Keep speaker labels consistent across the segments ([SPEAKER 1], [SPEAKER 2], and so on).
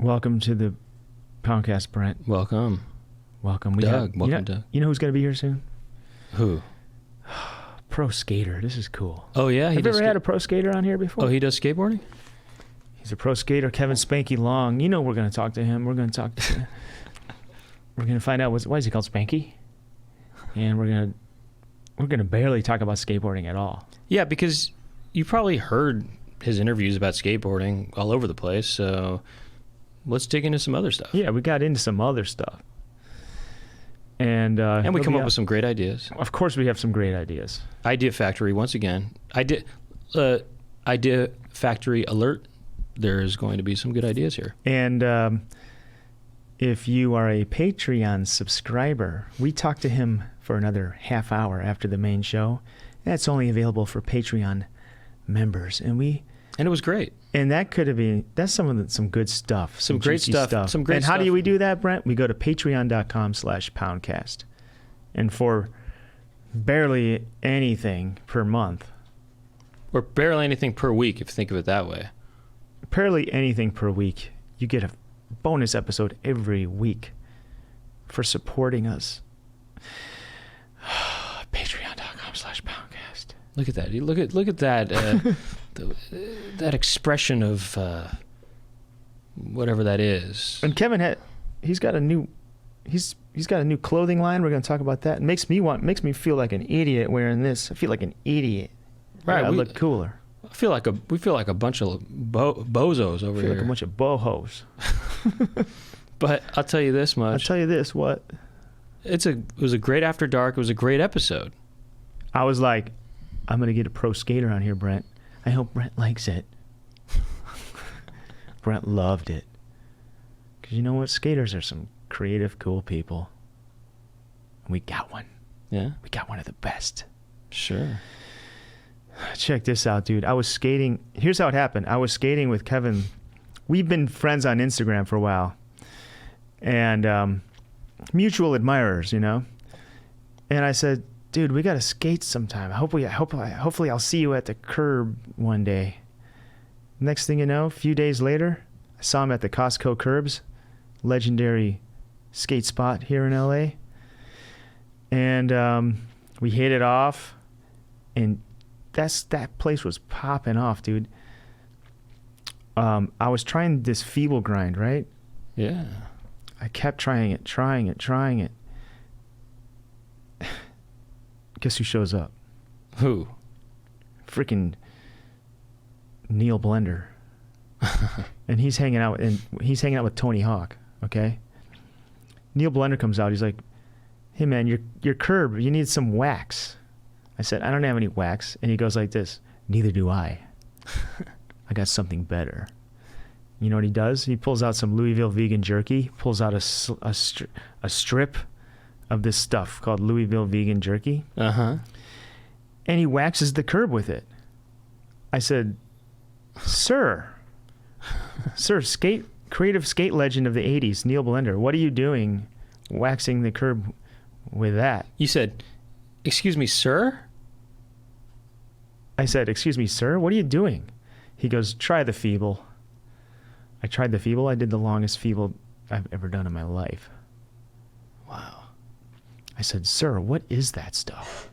[SPEAKER 1] Welcome to the Poundcast, Brent.
[SPEAKER 2] Welcome.
[SPEAKER 1] Welcome.
[SPEAKER 2] Doug. Welcome, Doug.
[SPEAKER 1] You know who's going to be here soon?
[SPEAKER 2] Who?
[SPEAKER 1] Pro skater. This is cool.
[SPEAKER 2] Oh, yeah?
[SPEAKER 1] Have you ever had a pro skater on here before?
[SPEAKER 2] Oh, he does skateboarding?
[SPEAKER 1] He's a pro skater, Kevin Spanky Long. You know we're going to talk to him. We're going to talk to we're going to find out why is he called Spanky? And we're going to barely talk about skateboarding at all.
[SPEAKER 2] Yeah, because you probably heard his interviews about skateboarding all over the place, so let's dig into some other stuff.
[SPEAKER 1] Yeah, we got into some other stuff. And
[SPEAKER 2] we come up with some great ideas.
[SPEAKER 1] Of course we have some great ideas.
[SPEAKER 2] Idea Factory, once again. Idea Factory alert. There's going to be some good ideas here.
[SPEAKER 1] And if you are a Patreon subscriber, we talked to him for another half hour after the main show. That's only available for Patreon members. And
[SPEAKER 2] it was great.
[SPEAKER 1] And that could have been, that's some good stuff. Some great stuff.
[SPEAKER 2] Some great
[SPEAKER 1] and
[SPEAKER 2] stuff.
[SPEAKER 1] How do we do that, Brent? We go to patreon.com/poundcast. And for barely anything per month.
[SPEAKER 2] Or barely anything per week, if you think of it that way.
[SPEAKER 1] Barely anything per week. You get a bonus episode every week for supporting us. Patreon.com/poundcast.
[SPEAKER 2] Look at that. Look at that. That expression of whatever that is.
[SPEAKER 1] And Kevin he's got a new clothing line. We're going to talk about that. It makes me feel like an idiot wearing this. I feel like an idiot.
[SPEAKER 2] Right.
[SPEAKER 1] I look cooler.
[SPEAKER 2] We feel like a bunch of bozos over here.
[SPEAKER 1] Like a bunch of bohos.
[SPEAKER 2] But I'll tell you this much.
[SPEAKER 1] I'll tell you this, what?
[SPEAKER 2] It was a great After Dark. It was a great episode.
[SPEAKER 1] I was like, I'm going to get a pro skater on here, Brent. I hope Brent likes it. Brent loved it. Because you know what? Skaters are some creative, cool people. And we got one.
[SPEAKER 2] Yeah?
[SPEAKER 1] We got one of the best.
[SPEAKER 2] Sure.
[SPEAKER 1] Check this out, dude. I was skating. Here's how it happened. I was skating with Kevin. We've been friends on Instagram for a while. And mutual admirers, you know? And I said, dude, we got to skate sometime. Hopefully I'll see you at the curb one day. Next thing you know, a few days later, I saw him at the Costco Curbs, legendary skate spot here in LA. And we hit it off, and that place was popping off, dude. I was trying this feeble grind, right?
[SPEAKER 2] Yeah.
[SPEAKER 1] I kept trying it. Guess who shows up?
[SPEAKER 2] Who?
[SPEAKER 1] Freaking Neil Blender. And he's hanging out with Tony Hawk, okay? Neil Blender comes out. He's like, hey, man, your curb, you need some wax. I said, I don't have any wax. And he goes like this, neither do I. I got something better. You know what he does? He pulls out some Louisville vegan jerky, pulls out a strip of this stuff called Louisville vegan jerky.
[SPEAKER 2] Uh-huh.
[SPEAKER 1] And he waxes the curb with it. I said, Sir, creative skate legend of the 80s, Neil Blender, what are you doing waxing the curb with that?
[SPEAKER 2] You said, excuse me, sir?
[SPEAKER 1] I said, excuse me, sir, what are you doing? He goes, try the feeble. I tried the feeble. I did the longest feeble I've ever done in my life.
[SPEAKER 2] Wow.
[SPEAKER 1] I said, sir, what is that stuff?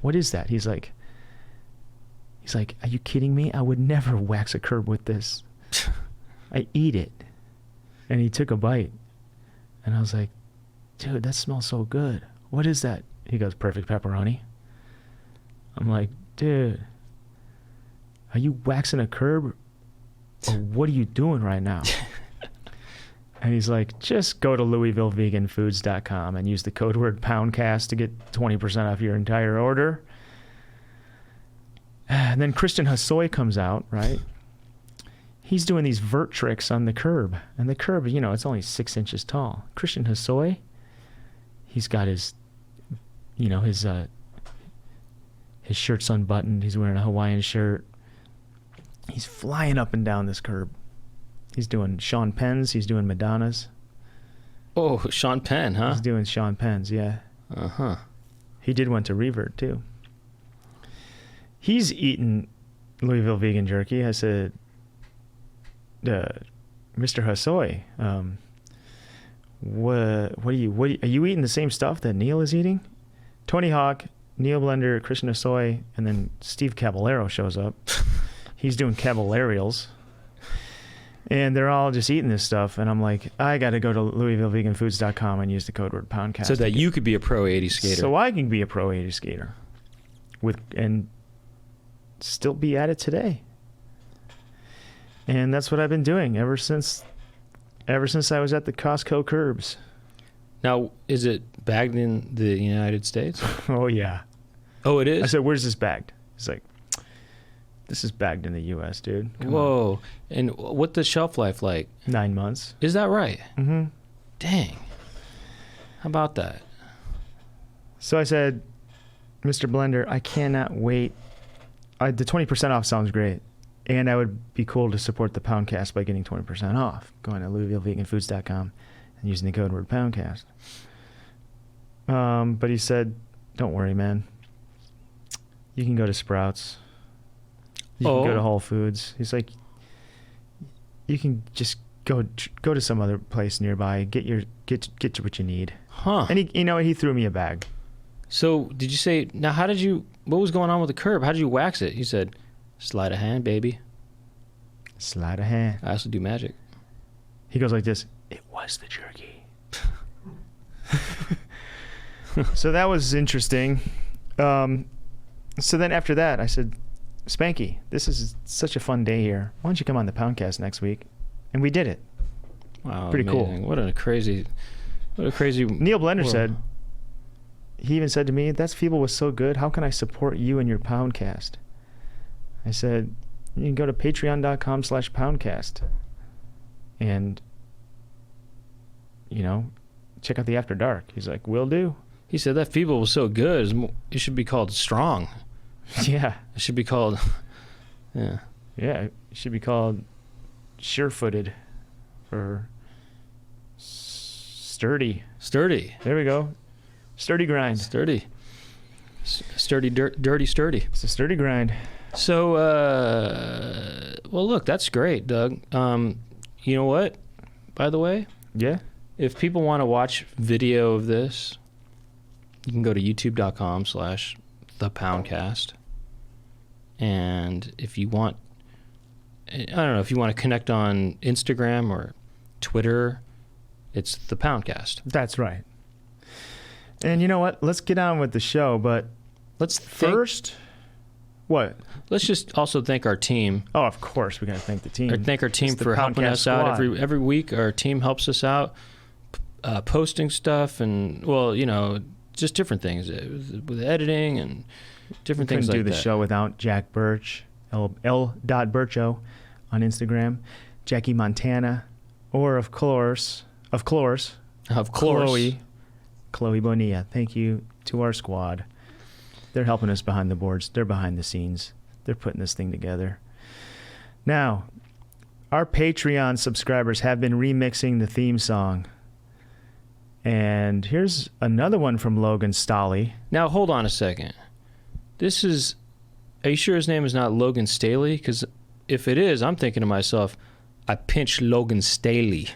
[SPEAKER 1] What is that? He's like, are you kidding me? I would never wax a curb with this. I eat it. And he took a bite. And I was like, dude, that smells so good. What is that? He goes, perfect pepperoni. I'm like, dude, are you waxing a curb? Or what are you doing right now? And he's like, just go to LouisvilleVeganFoods.com and use the code word Poundcast to get 20% off your entire order. And then Christian Hosoi comes out, right? He's doing these vert tricks on the curb. And the curb, you know, it's only 6 inches tall. Christian Hosoi, he's got his shirt's unbuttoned. He's wearing a Hawaiian shirt. He's flying up and down this curb. He's doing Sean Penn's. He's doing Madonna's.
[SPEAKER 2] Oh, Sean Penn, huh?
[SPEAKER 1] He's doing Sean Penn's, yeah.
[SPEAKER 2] Uh-huh.
[SPEAKER 1] He did one to Revert, too. He's eating Louisville vegan jerky. I said, Mr. Hosoi, are you eating the same stuff that Neil is eating? Tony Hawk, Neil Blender, Christian Hosoi, and then Steve Caballero shows up. He's doing Caballerials. And they're all just eating this stuff. And I'm like, I got to go to LouisvilleVeganFoods.com and use the code word Poundcast.
[SPEAKER 2] So that you could be a pro 80 skater.
[SPEAKER 1] So I can be a pro 80 skater. And still be at it today. And that's what I've been doing ever since I was at the Costco curbs.
[SPEAKER 2] Now, is it bagged in the United States?
[SPEAKER 1] Oh, yeah.
[SPEAKER 2] Oh, it is?
[SPEAKER 1] I said, where's this bagged? He's like, this is bagged in the U.S., dude. Come
[SPEAKER 2] Whoa.
[SPEAKER 1] on.
[SPEAKER 2] And what's the shelf life like?
[SPEAKER 1] 9 months.
[SPEAKER 2] Is that right?
[SPEAKER 1] Mm-hmm.
[SPEAKER 2] Dang. How about that?
[SPEAKER 1] So I said, Mr. Blender, I cannot wait. The 20% off sounds great. And I would be cool to support the Poundcast by getting 20% off. Going to LouisvilleVeganFoods.com and using the code word Poundcast. But he said, don't worry, man. You can go to Sprouts. You can go to Whole Foods. He's like, you can just go to some other place nearby. Get you what you need.
[SPEAKER 2] Huh.
[SPEAKER 1] And he threw me a bag.
[SPEAKER 2] So did you say, now what was going on with the curb? How did you wax it? He said, sleight of hand, baby.
[SPEAKER 1] Sleight of hand.
[SPEAKER 2] I also do magic.
[SPEAKER 1] He goes like this, it was the jerky. So that was interesting. So then after that, I said, Spanky, this is such a fun day here. Why don't you come on the Poundcast next week? And we did it.
[SPEAKER 2] Wow,
[SPEAKER 1] pretty
[SPEAKER 2] amazing.
[SPEAKER 1] cool.
[SPEAKER 2] What a crazy.
[SPEAKER 1] Neil Blender said, he even said to me, that Feeble was so good. How can I support you and your Poundcast? I said, you can go to patreon.com/Poundcast and, check out the After Dark. He's like, will do.
[SPEAKER 2] He said that Feeble was so good. It should be called Strong.
[SPEAKER 1] Yeah.
[SPEAKER 2] It should be called, yeah.
[SPEAKER 1] Yeah, it should be called Sure-Footed or Sturdy.
[SPEAKER 2] Sturdy.
[SPEAKER 1] There we go. Sturdy grind.
[SPEAKER 2] Sturdy. Sturdy, dirty, sturdy.
[SPEAKER 1] It's a sturdy grind.
[SPEAKER 2] So, well, look, that's great, Doug. You know what, by the way?
[SPEAKER 1] Yeah?
[SPEAKER 2] If people want to watch video of this, you can go to youtube.com/thepoundcast. And if you want, I don't know, if you want to connect on Instagram or Twitter, it's the Poundcast.
[SPEAKER 1] That's right. And you know what? Let's get on with the show, but
[SPEAKER 2] Let's
[SPEAKER 1] what?
[SPEAKER 2] Let's just also thank our team.
[SPEAKER 1] Oh, of course, we got to thank the team.
[SPEAKER 2] Or thank our team
[SPEAKER 1] It's the
[SPEAKER 2] for helping
[SPEAKER 1] Poundcast
[SPEAKER 2] us out
[SPEAKER 1] squad.
[SPEAKER 2] every week. Our team helps us out, posting stuff and, just different things with editing and different things like that.
[SPEAKER 1] Couldn't do the show without Jack Birch, L.Bircho on Instagram, Jackie Montana, or of course, Chloe Bonilla. Thank you to our squad. They're helping us behind the boards. They're behind the scenes. They're putting this thing together. Now, our Patreon subscribers have been remixing the theme song. And here's another one from Logan Stolly.
[SPEAKER 2] Now, hold on a second. Are you sure his name is not Logan Staley? Because if it is, I'm thinking to myself, I pinched Logan Staley.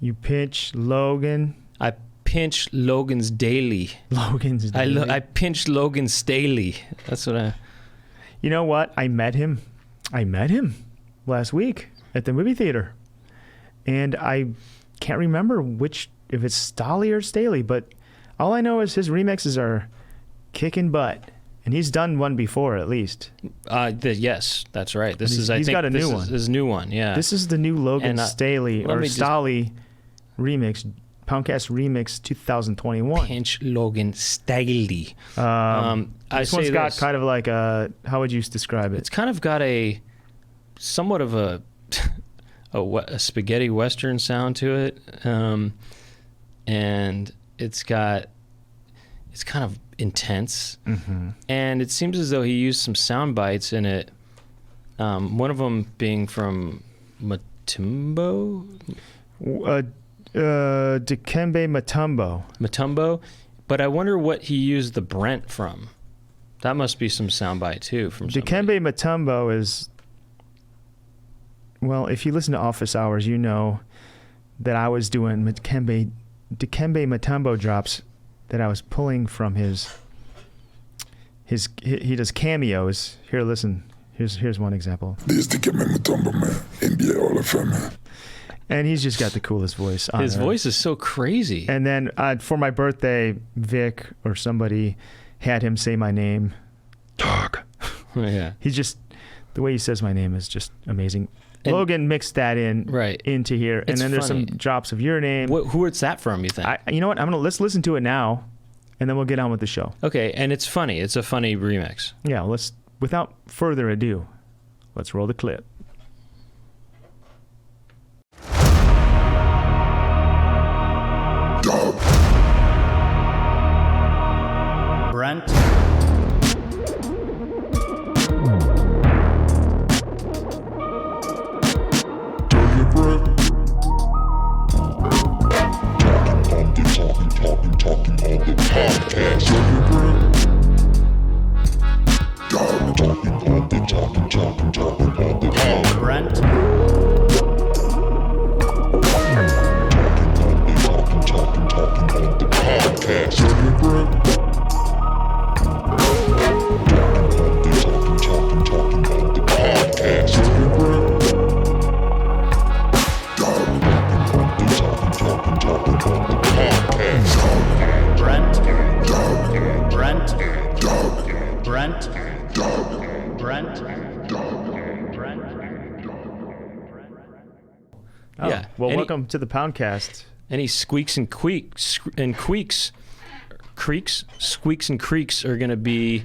[SPEAKER 1] You pinch Logan.
[SPEAKER 2] I pinched Logan's Daily.
[SPEAKER 1] Logan's Daily.
[SPEAKER 2] I pinched Logan Staley. That's what I...
[SPEAKER 1] You know what? I met him last week at the movie theater. And I can't remember if it's Stolly or Staley, but all I know is his remixes are kicking butt. And he's done one before, at least.
[SPEAKER 2] Yes, that's right.
[SPEAKER 1] He's got a new one.
[SPEAKER 2] This is a new one, yeah.
[SPEAKER 1] This is the new Logan Staley or Stolly remix, Poundcast remix 2021.
[SPEAKER 2] Pinch Logan Staley.
[SPEAKER 1] This one's got kind of like how would you describe it?
[SPEAKER 2] It's kind of got somewhat of a spaghetti western sound to it, and it's kind of intense, and it seems as though he used some sound bites in it. One of them being from Matumbo,
[SPEAKER 1] Dikembe Mutombo.
[SPEAKER 2] But I wonder what he used the Brent from. That must be some sound bite too from somebody.
[SPEAKER 1] Dikembe Mutombo is Well, if you listen to Office Hours, you know that I was doing Dikembe Mutombo drops that I was pulling from his he does cameos. Here, listen. Here's one example.
[SPEAKER 3] This is Dikembe Mutombo, man. NBA Hall of Fame, man.
[SPEAKER 1] And he's just got the coolest voice.
[SPEAKER 2] His voice is so crazy.
[SPEAKER 1] And then for my birthday, Vic or somebody had him say my name. Dog.
[SPEAKER 2] Yeah.
[SPEAKER 1] He's just, the way he says my name is just amazing.
[SPEAKER 2] And
[SPEAKER 1] Logan mixed that into here.
[SPEAKER 2] It's
[SPEAKER 1] and then there's
[SPEAKER 2] funny.
[SPEAKER 1] some drops of your name.
[SPEAKER 2] Who is that from, you think?
[SPEAKER 1] You know what? Let's listen to it now, and then we'll get on with the show.
[SPEAKER 2] Okay, and it's funny. It's a funny remix.
[SPEAKER 1] Yeah, without further ado, let's roll the clip.
[SPEAKER 3] Dog.
[SPEAKER 4] Brent.
[SPEAKER 3] Dirty Brent. Talking on the Poundcast. Dirty Brent. Dog. Talking on the Poundcast.
[SPEAKER 4] Brent.
[SPEAKER 3] Talking on the Poundcast. Dirty Brent. Talking on the Poundcast. Dirty Brent. Dog. Talking on the Poundcast.
[SPEAKER 4] Brent.
[SPEAKER 3] Dog.
[SPEAKER 4] Brent.
[SPEAKER 3] Dog.
[SPEAKER 4] Brent.
[SPEAKER 3] Dog.
[SPEAKER 4] Brent.
[SPEAKER 3] Dog.
[SPEAKER 4] Brent.
[SPEAKER 1] Oh,
[SPEAKER 2] Yeah.
[SPEAKER 1] Well,
[SPEAKER 2] Any-
[SPEAKER 1] welcome to the Poundcast.
[SPEAKER 2] Any squeaks and squeaks and creaks are going to be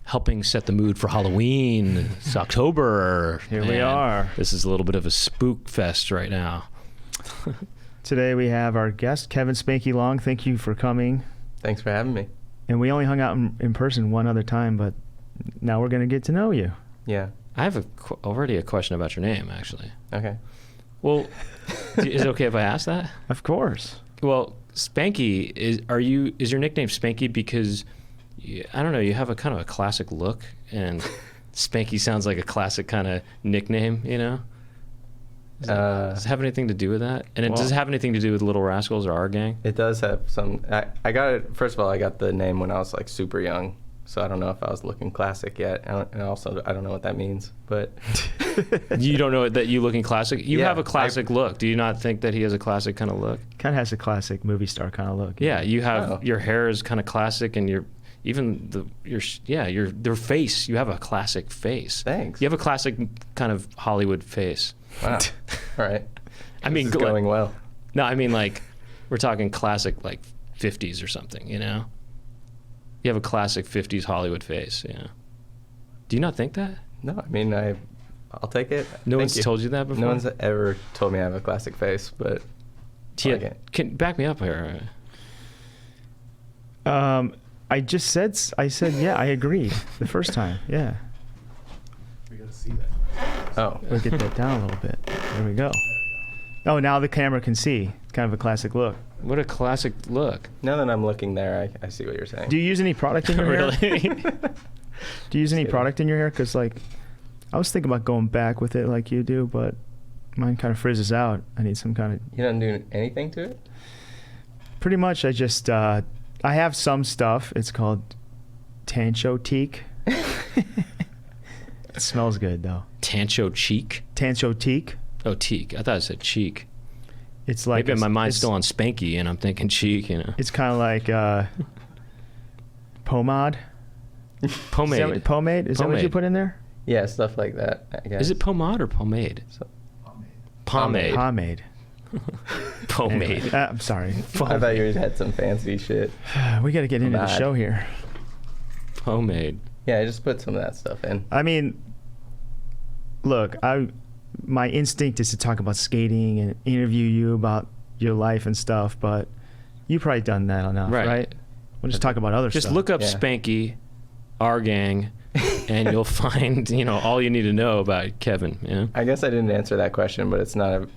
[SPEAKER 2] helping set the mood for Halloween. It's October.
[SPEAKER 1] Here we
[SPEAKER 2] Man,
[SPEAKER 1] are.
[SPEAKER 2] This is a little bit of a spook fest right now.
[SPEAKER 1] Today we have our guest, Kevin Spanky Long. Thank you for coming.
[SPEAKER 5] Thanks for having me.
[SPEAKER 1] And we only hung out in person one other time, but now we're going to get to know you.
[SPEAKER 5] Yeah.
[SPEAKER 2] I have already a question about your name, actually.
[SPEAKER 5] Okay.
[SPEAKER 2] Well, is it okay if I ask that?
[SPEAKER 1] Of course.
[SPEAKER 2] Well, Spanky, is your nickname Spanky because I don't know, you have a kind of a classic look, and Spanky sounds like a classic kind of nickname, you know? Does it have anything to do with that? And does it have anything to do with Little Rascals or our gang?
[SPEAKER 5] It does have some. I got it. First of all, I got the name when I was like super young, so I don't know if I was looking classic yet. And also, I don't know what that means. But
[SPEAKER 2] You don't know that you looking classic? You
[SPEAKER 5] Yeah,
[SPEAKER 2] have a classic look. Do you not think that he has a classic kind of look?
[SPEAKER 1] Kind of has a classic movie star kind of look.
[SPEAKER 2] Yeah, you have
[SPEAKER 5] Oh.
[SPEAKER 2] your hair is kind of classic, and their face. You have a classic face.
[SPEAKER 5] Thanks.
[SPEAKER 2] You have a classic kind of Hollywood face.
[SPEAKER 5] Wow. All right.
[SPEAKER 2] I mean,
[SPEAKER 5] This is going well.
[SPEAKER 2] No, I mean like we're talking classic like 50s or something. You know, you have a classic 50s Hollywood face. You know, do you not think that?
[SPEAKER 5] No, I mean I'll take it.
[SPEAKER 2] No
[SPEAKER 5] Thank
[SPEAKER 2] one's
[SPEAKER 5] you.
[SPEAKER 2] told you that before.
[SPEAKER 5] No one's ever told me I have a classic face, but I like it.
[SPEAKER 2] Can back me up here.
[SPEAKER 1] I said, yeah, I agree the first time. Yeah.
[SPEAKER 5] Oh.
[SPEAKER 1] We'll get that down a little bit. There we go. Oh, now the camera can see. It's kind of a classic look.
[SPEAKER 2] What a classic look.
[SPEAKER 5] Now that I'm looking there, I see what you're saying.
[SPEAKER 1] Do you use any product in your hair?
[SPEAKER 2] Really?
[SPEAKER 1] Do you use any product in your hair? Because, like, I was thinking about going back with it like you do, but mine kind of frizzes out. I need some kind of...
[SPEAKER 5] You don't do anything to it?
[SPEAKER 1] Pretty much, I just... I have some stuff. It's called Tancho Teak. It smells good, though.
[SPEAKER 2] Tancho cheek.
[SPEAKER 1] Tancho Teak.
[SPEAKER 2] Oh, teak. I thought it said cheek.
[SPEAKER 1] It's like...
[SPEAKER 2] Maybe my mind's
[SPEAKER 1] it's-
[SPEAKER 2] still on Spanky, and I'm thinking cheek. You know,
[SPEAKER 1] It's kind of like pomade.
[SPEAKER 2] pomade.
[SPEAKER 1] Pomade? Is that what you
[SPEAKER 2] Pomade.
[SPEAKER 1] put in there?
[SPEAKER 5] Yeah, stuff like that, I guess.
[SPEAKER 2] Is it pomade or pomade?
[SPEAKER 5] So-
[SPEAKER 2] Pomade.
[SPEAKER 1] Pomade.
[SPEAKER 2] Pomade.
[SPEAKER 1] Anyway, I'm sorry.
[SPEAKER 5] I thought you had some fancy shit.
[SPEAKER 1] We got to get into the
[SPEAKER 5] Pomade.
[SPEAKER 1] show here.
[SPEAKER 2] Pomade.
[SPEAKER 5] Yeah, I just put some of that stuff in.
[SPEAKER 1] I mean, look, my instinct is to talk about skating and interview you about your life and stuff, but you've probably done that enough,
[SPEAKER 2] Right.
[SPEAKER 1] right? We'll just talk about other
[SPEAKER 2] Just
[SPEAKER 1] stuff.
[SPEAKER 2] look up
[SPEAKER 5] Yeah.
[SPEAKER 2] Spanky, our gang, and you'll find all you need to know about Kevin. You know?
[SPEAKER 5] I guess I didn't answer that question, but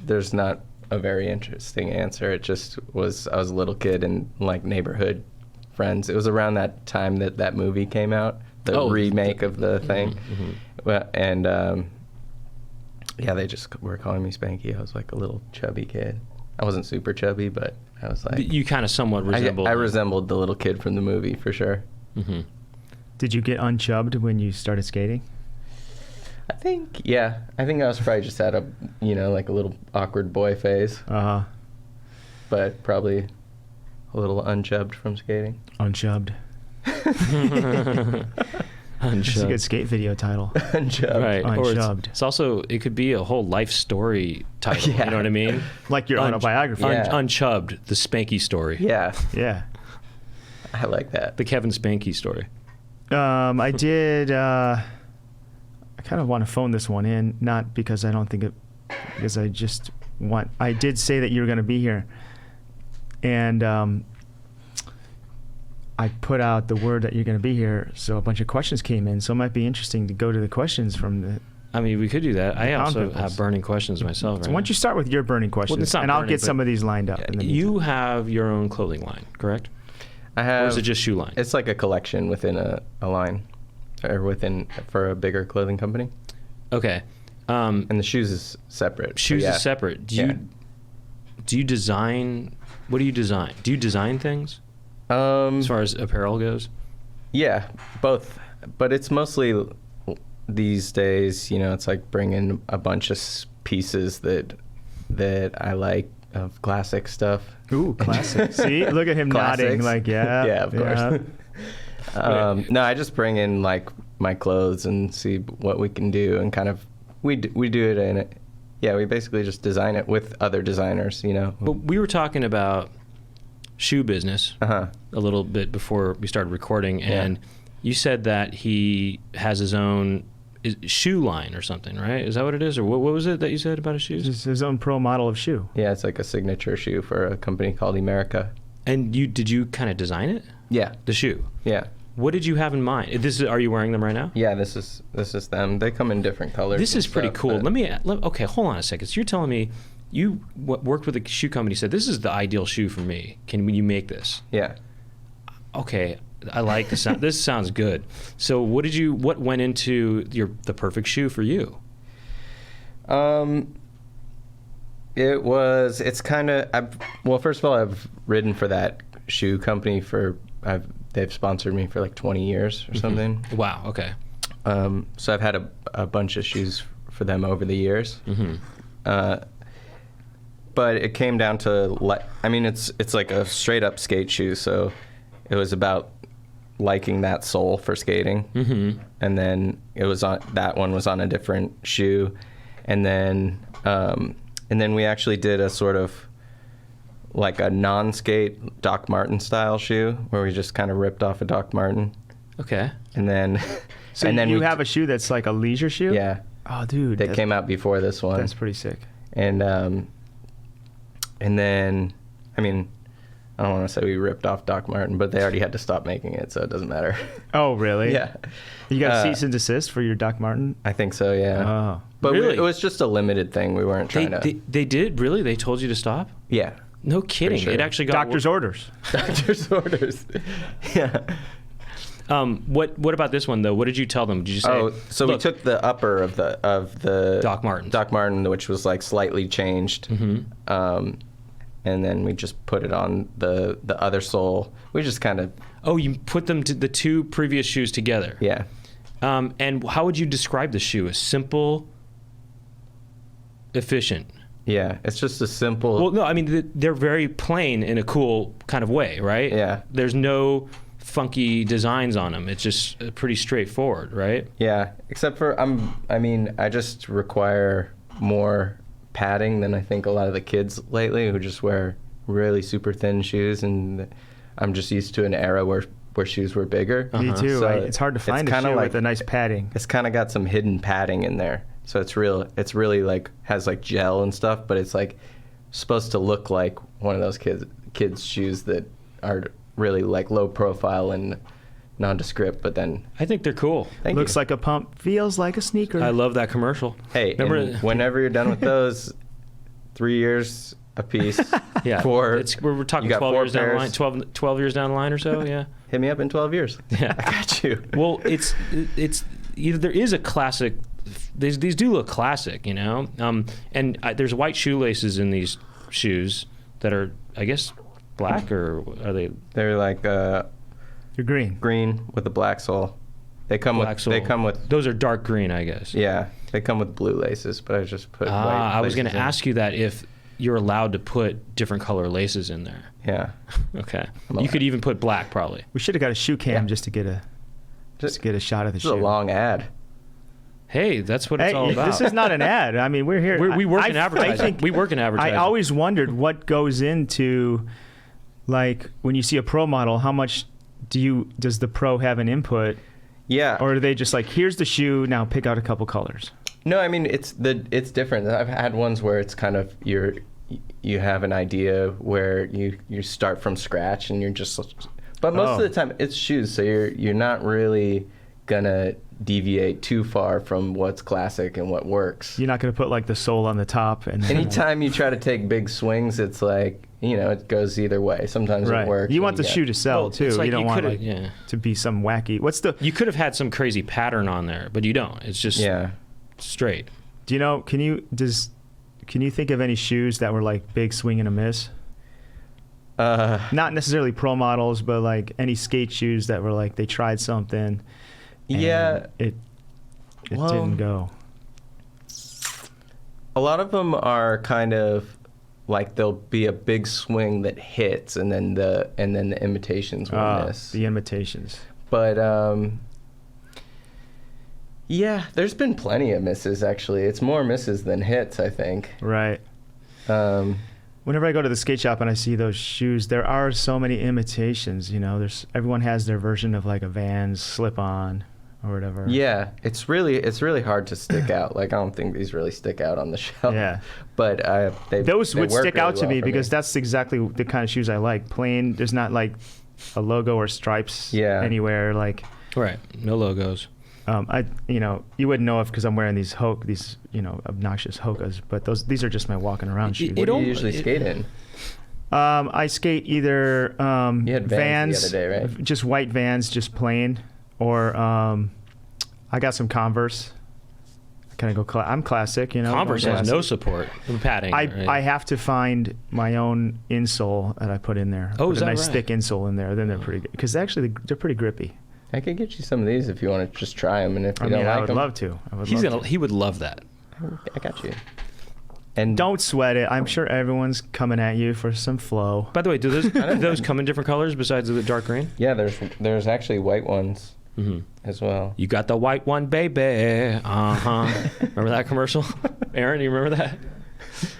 [SPEAKER 5] there's not a very interesting answer. It just was, I was a little kid and like neighborhood friends. It was around that time that movie came out, the
[SPEAKER 2] Oh,
[SPEAKER 5] remake of the thing.
[SPEAKER 2] Mhm.
[SPEAKER 5] Well, and Yeah, they just were calling me Spanky. I was like a little chubby kid. I wasn't super chubby, but I was like...
[SPEAKER 2] You kind of somewhat resembled...
[SPEAKER 5] I resembled the little kid from the movie, for sure.
[SPEAKER 2] Mm-hmm.
[SPEAKER 1] Did you get unchubbed when you started skating?
[SPEAKER 5] I think I was probably just at a, like a little awkward boy phase.
[SPEAKER 1] Uh-huh.
[SPEAKER 5] But probably a little unchubbed from skating.
[SPEAKER 1] Unchubbed. That's a good skate video title.
[SPEAKER 5] Unchubbed.
[SPEAKER 2] Right. Or
[SPEAKER 1] Unshubbed.
[SPEAKER 2] it's also, it could be a whole life story title.
[SPEAKER 5] Yeah.
[SPEAKER 2] You know what I mean?
[SPEAKER 1] Like your autobiography.
[SPEAKER 5] Yeah.
[SPEAKER 2] Unchubbed, the Spanky story.
[SPEAKER 5] Yeah,
[SPEAKER 1] Yeah.
[SPEAKER 5] I like that.
[SPEAKER 2] The Kevin Spanky story.
[SPEAKER 1] I did. I kind of want to phone this one in, not because I don't think it, because I just want. I did say that you were going to be here, and I put out the word that you're going to be here, so a bunch of questions came in. So it might be interesting to go to the questions from the.
[SPEAKER 2] I mean, we could do that. I also
[SPEAKER 1] Pound
[SPEAKER 2] have
[SPEAKER 1] Pickles.
[SPEAKER 2] burning questions myself.
[SPEAKER 1] So
[SPEAKER 2] Right
[SPEAKER 1] why don't you start with your burning questions,
[SPEAKER 2] it's not
[SPEAKER 1] and I'll
[SPEAKER 2] burning,
[SPEAKER 1] get some
[SPEAKER 2] but-
[SPEAKER 1] of these lined up. In the
[SPEAKER 2] You
[SPEAKER 1] meantime.
[SPEAKER 2] have your own clothing line, correct?
[SPEAKER 5] I have.
[SPEAKER 2] Or is it just shoe line?
[SPEAKER 5] It's like a collection within a line, or for a bigger clothing company.
[SPEAKER 2] Okay.
[SPEAKER 5] And the shoes is separate.
[SPEAKER 2] Shoes
[SPEAKER 5] so yeah.
[SPEAKER 2] is separate.
[SPEAKER 5] Yeah.
[SPEAKER 2] Do you design? What do you design? Do you design things as far as apparel goes?
[SPEAKER 5] Yeah, both. But it's mostly these days, it's like bringing a bunch of pieces that I like of classic stuff.
[SPEAKER 1] Ooh, classic. See, look at him nodding,
[SPEAKER 5] Classics.
[SPEAKER 1] like yeah.
[SPEAKER 5] Yeah, of course. No, I just bring in like my clothes and see what we can do, and kind of we do it in it. Yeah, we basically just design it with other designers,
[SPEAKER 2] But we were talking about shoe business
[SPEAKER 5] Uh-huh.
[SPEAKER 2] a little bit before we started recording, and you said that he has his own shoe line or something, right? Is that what it is, or what was it that you said about his shoes?
[SPEAKER 1] It's his own pro model of shoe.
[SPEAKER 5] Yeah, it's like a signature shoe for a company called America.
[SPEAKER 2] And did you kind of design it?
[SPEAKER 5] Yeah,
[SPEAKER 2] The shoe.
[SPEAKER 5] yeah.
[SPEAKER 2] What did you have in mind? Are you wearing them right now?
[SPEAKER 5] Yeah, this is them. They come in different colors.
[SPEAKER 2] This
[SPEAKER 5] and
[SPEAKER 2] is pretty
[SPEAKER 5] stuff,
[SPEAKER 2] cool.
[SPEAKER 5] but-
[SPEAKER 2] Okay, hold on a second. So you're telling me you worked with a shoe company, said this is the ideal shoe for me. Can you make this?
[SPEAKER 5] Yeah.
[SPEAKER 2] Okay, I like the sound. This sounds good. So what went into the perfect shoe for you?
[SPEAKER 5] It's kind of, well, first of all, I've ridden for that shoe company they've sponsored me for like 20 years or something.
[SPEAKER 2] Wow. Okay.
[SPEAKER 5] So I've had a bunch of shoes for them over the years. But it came down to, it's like a straight up skate shoe. So it was about liking that sole for skating. And then that one was on a different shoe. And then we actually did a sort of like a non-skate Doc Martin style shoe where we just kind of ripped off a Doc Martin.
[SPEAKER 2] Okay.
[SPEAKER 5] And then
[SPEAKER 1] So
[SPEAKER 5] and then
[SPEAKER 1] you
[SPEAKER 5] we
[SPEAKER 1] have a shoe that's like a leisure shoe?
[SPEAKER 5] yeah,
[SPEAKER 1] Oh, dude.
[SPEAKER 5] that came out before this one.
[SPEAKER 1] That's pretty sick.
[SPEAKER 5] And then I don't want to say we ripped off Doc Martin, but they already had to stop making it, so it doesn't matter.
[SPEAKER 1] Oh, really?
[SPEAKER 5] Yeah.
[SPEAKER 1] You got cease and desist for your Doc Martin?
[SPEAKER 5] I think so, yeah.
[SPEAKER 1] Oh.
[SPEAKER 5] But
[SPEAKER 2] Really?
[SPEAKER 5] it was just a limited thing. We weren't trying to.
[SPEAKER 2] They did really? They told you to stop?
[SPEAKER 5] Yeah.
[SPEAKER 2] No kidding.
[SPEAKER 5] sure.
[SPEAKER 2] It actually got
[SPEAKER 1] Doctor's orders.
[SPEAKER 5] Doctor's orders. Yeah.
[SPEAKER 2] What about this one though? What did you tell them? Did you say?
[SPEAKER 5] Oh, so we
[SPEAKER 2] "Look,
[SPEAKER 5] took the upper of the
[SPEAKER 2] Doc Martens.
[SPEAKER 5] Doc Martin, which was like slightly changed, and then we just put it on the other sole. We just kind of
[SPEAKER 2] Oh, you put them to the two previous shoes together.
[SPEAKER 5] yeah.
[SPEAKER 2] And how would you describe the shoe? As simple, efficient.
[SPEAKER 5] Yeah, it's just a simple.
[SPEAKER 2] Well, no, I mean they're very plain in a cool kind of way, right?
[SPEAKER 5] Yeah.
[SPEAKER 2] There's no funky designs on them. It's just pretty straightforward, right?
[SPEAKER 5] Yeah, except for I just require more padding than I think a lot of the kids lately who just wear really super thin shoes, and I'm just used to an era where shoes were bigger.
[SPEAKER 1] Me too.
[SPEAKER 5] So
[SPEAKER 1] It's hard to find a
[SPEAKER 5] kinda
[SPEAKER 1] shoe with a nice padding.
[SPEAKER 5] It's kind of got some hidden padding in there, so it's really like has like gel and stuff, but it's like supposed to look like one of those kids shoes that are really like low profile and nondescript, but then
[SPEAKER 2] I think they're cool.
[SPEAKER 5] thank
[SPEAKER 1] Looks
[SPEAKER 5] you.
[SPEAKER 1] like a pump, feels like a sneaker.
[SPEAKER 2] I love that commercial.
[SPEAKER 5] Hey,
[SPEAKER 2] Remember-
[SPEAKER 5] and whenever you're done with those, 3 years a piece.
[SPEAKER 2] Yeah, we're talking
[SPEAKER 5] you got
[SPEAKER 2] 12
[SPEAKER 5] 4
[SPEAKER 2] years down the
[SPEAKER 5] pairs.
[SPEAKER 2] line, 12 years down the line or so. Yeah.
[SPEAKER 5] Hit me up in 12 years.
[SPEAKER 2] Yeah.
[SPEAKER 5] I got you.
[SPEAKER 2] Well, it's either there is a classic these do look classic, you know. And there's white shoelaces in these shoes that are, I guess, black, or are they?
[SPEAKER 5] They're like
[SPEAKER 1] You're green.
[SPEAKER 5] green with a black sole. They come
[SPEAKER 2] Black
[SPEAKER 5] with.
[SPEAKER 2] sole.
[SPEAKER 5] They come with.
[SPEAKER 2] Those are dark green, I guess.
[SPEAKER 5] Yeah, they come with blue laces, but I just put. white
[SPEAKER 2] I was going to
[SPEAKER 5] laces in.
[SPEAKER 2] ask you that if you're allowed to put different color laces in there.
[SPEAKER 5] Yeah.
[SPEAKER 2] Okay.
[SPEAKER 5] I'm
[SPEAKER 2] You could
[SPEAKER 5] allowed.
[SPEAKER 2] even put black, probably.
[SPEAKER 1] We should have got a shoe cam
[SPEAKER 5] Yeah.
[SPEAKER 1] just to get a shot of the
[SPEAKER 5] This is a
[SPEAKER 1] shoe.
[SPEAKER 5] long ad.
[SPEAKER 2] Hey, that's what it's all about.
[SPEAKER 1] This is not an ad. I mean, we're here.
[SPEAKER 2] We work in
[SPEAKER 1] I
[SPEAKER 2] advertising.
[SPEAKER 1] think-
[SPEAKER 2] We work in advertising.
[SPEAKER 1] I always wondered what goes into, like, when you see a pro model, how much does the pro have an input,
[SPEAKER 5] Yeah.
[SPEAKER 1] or are they just like, here's the shoe, now pick out a couple colors?
[SPEAKER 5] No, I mean it's different. I've had ones where it's kind of you have an idea where you start from scratch and you're just. But most of the time it's shoes, so you're not really gonna deviate too far from what's classic and what works.
[SPEAKER 1] You're not going to put like the sole on the top and
[SPEAKER 5] Anytime you try to take big swings, it's like, it goes either way. Sometimes
[SPEAKER 1] right.
[SPEAKER 5] it works.
[SPEAKER 1] You
[SPEAKER 5] and
[SPEAKER 1] want the
[SPEAKER 5] get-
[SPEAKER 1] shoe to sell
[SPEAKER 2] Well,
[SPEAKER 1] too.
[SPEAKER 2] it's like
[SPEAKER 1] you don't
[SPEAKER 2] you
[SPEAKER 1] want
[SPEAKER 2] coulda-
[SPEAKER 1] like
[SPEAKER 2] yeah.
[SPEAKER 1] to be some wacky. What's the?
[SPEAKER 2] You could have had some crazy pattern on there, but you don't. It's just
[SPEAKER 5] Yeah.
[SPEAKER 2] straight.
[SPEAKER 1] Do you know? Can you think of any shoes that were like big swing and a miss? Not necessarily pro models, but like any skate shoes that were like they tried something. and
[SPEAKER 5] Yeah.
[SPEAKER 1] It
[SPEAKER 5] Well,
[SPEAKER 1] didn't go.
[SPEAKER 5] A lot of them are kind of like there'll be a big swing that hits, and then the imitations will miss.
[SPEAKER 1] The imitations.
[SPEAKER 5] But yeah, there's been plenty of misses actually. It's more misses than hits, I think.
[SPEAKER 1] Right. Whenever I go to the skate shop and I see those shoes, there are so many imitations. Everyone has their version of like a Vans slip-on or whatever.
[SPEAKER 5] Yeah, it's really hard to stick out. Like I don't think these really stick out on the shelf.
[SPEAKER 1] Yeah.
[SPEAKER 5] But
[SPEAKER 1] Those
[SPEAKER 5] they
[SPEAKER 1] would
[SPEAKER 5] work
[SPEAKER 1] stick out
[SPEAKER 5] really
[SPEAKER 1] to
[SPEAKER 5] well
[SPEAKER 1] me
[SPEAKER 5] for
[SPEAKER 1] because that's exactly the kind of shoes I like. Plain. There's not like a logo or stripes anywhere. Like,
[SPEAKER 2] Right. No logos.
[SPEAKER 1] you wouldn't know if because I'm wearing these obnoxious Hokas, but these are just my walking around shoes.
[SPEAKER 5] What do you usually skate in?
[SPEAKER 1] I skate either
[SPEAKER 5] You had Vans the other day, right?
[SPEAKER 1] just white Vans, just plain, or I got some Converse. I kind of go. I'm classic,
[SPEAKER 2] Converse
[SPEAKER 1] going
[SPEAKER 2] has
[SPEAKER 1] classic.
[SPEAKER 2] no support. Padding.
[SPEAKER 1] I
[SPEAKER 2] right?
[SPEAKER 1] have to find my own insole that I put in there.
[SPEAKER 2] Oh,
[SPEAKER 1] put
[SPEAKER 2] is
[SPEAKER 1] a
[SPEAKER 2] that
[SPEAKER 1] nice
[SPEAKER 2] right?
[SPEAKER 1] thick insole in there. Then they're pretty good because actually they're pretty grippy.
[SPEAKER 5] I could get you some of these if you want to just try them, and if you don't like
[SPEAKER 1] I would
[SPEAKER 5] them,
[SPEAKER 1] love to.
[SPEAKER 2] He would love that.
[SPEAKER 5] I got you. And
[SPEAKER 1] Don't sweat it. I'm sure everyone's coming at you for some flow.
[SPEAKER 2] By the way, do those come in different colors besides the dark green?
[SPEAKER 5] yeah, there's actually white ones as well.
[SPEAKER 2] You got the white one, baby. Remember that commercial? Aaron, you remember that?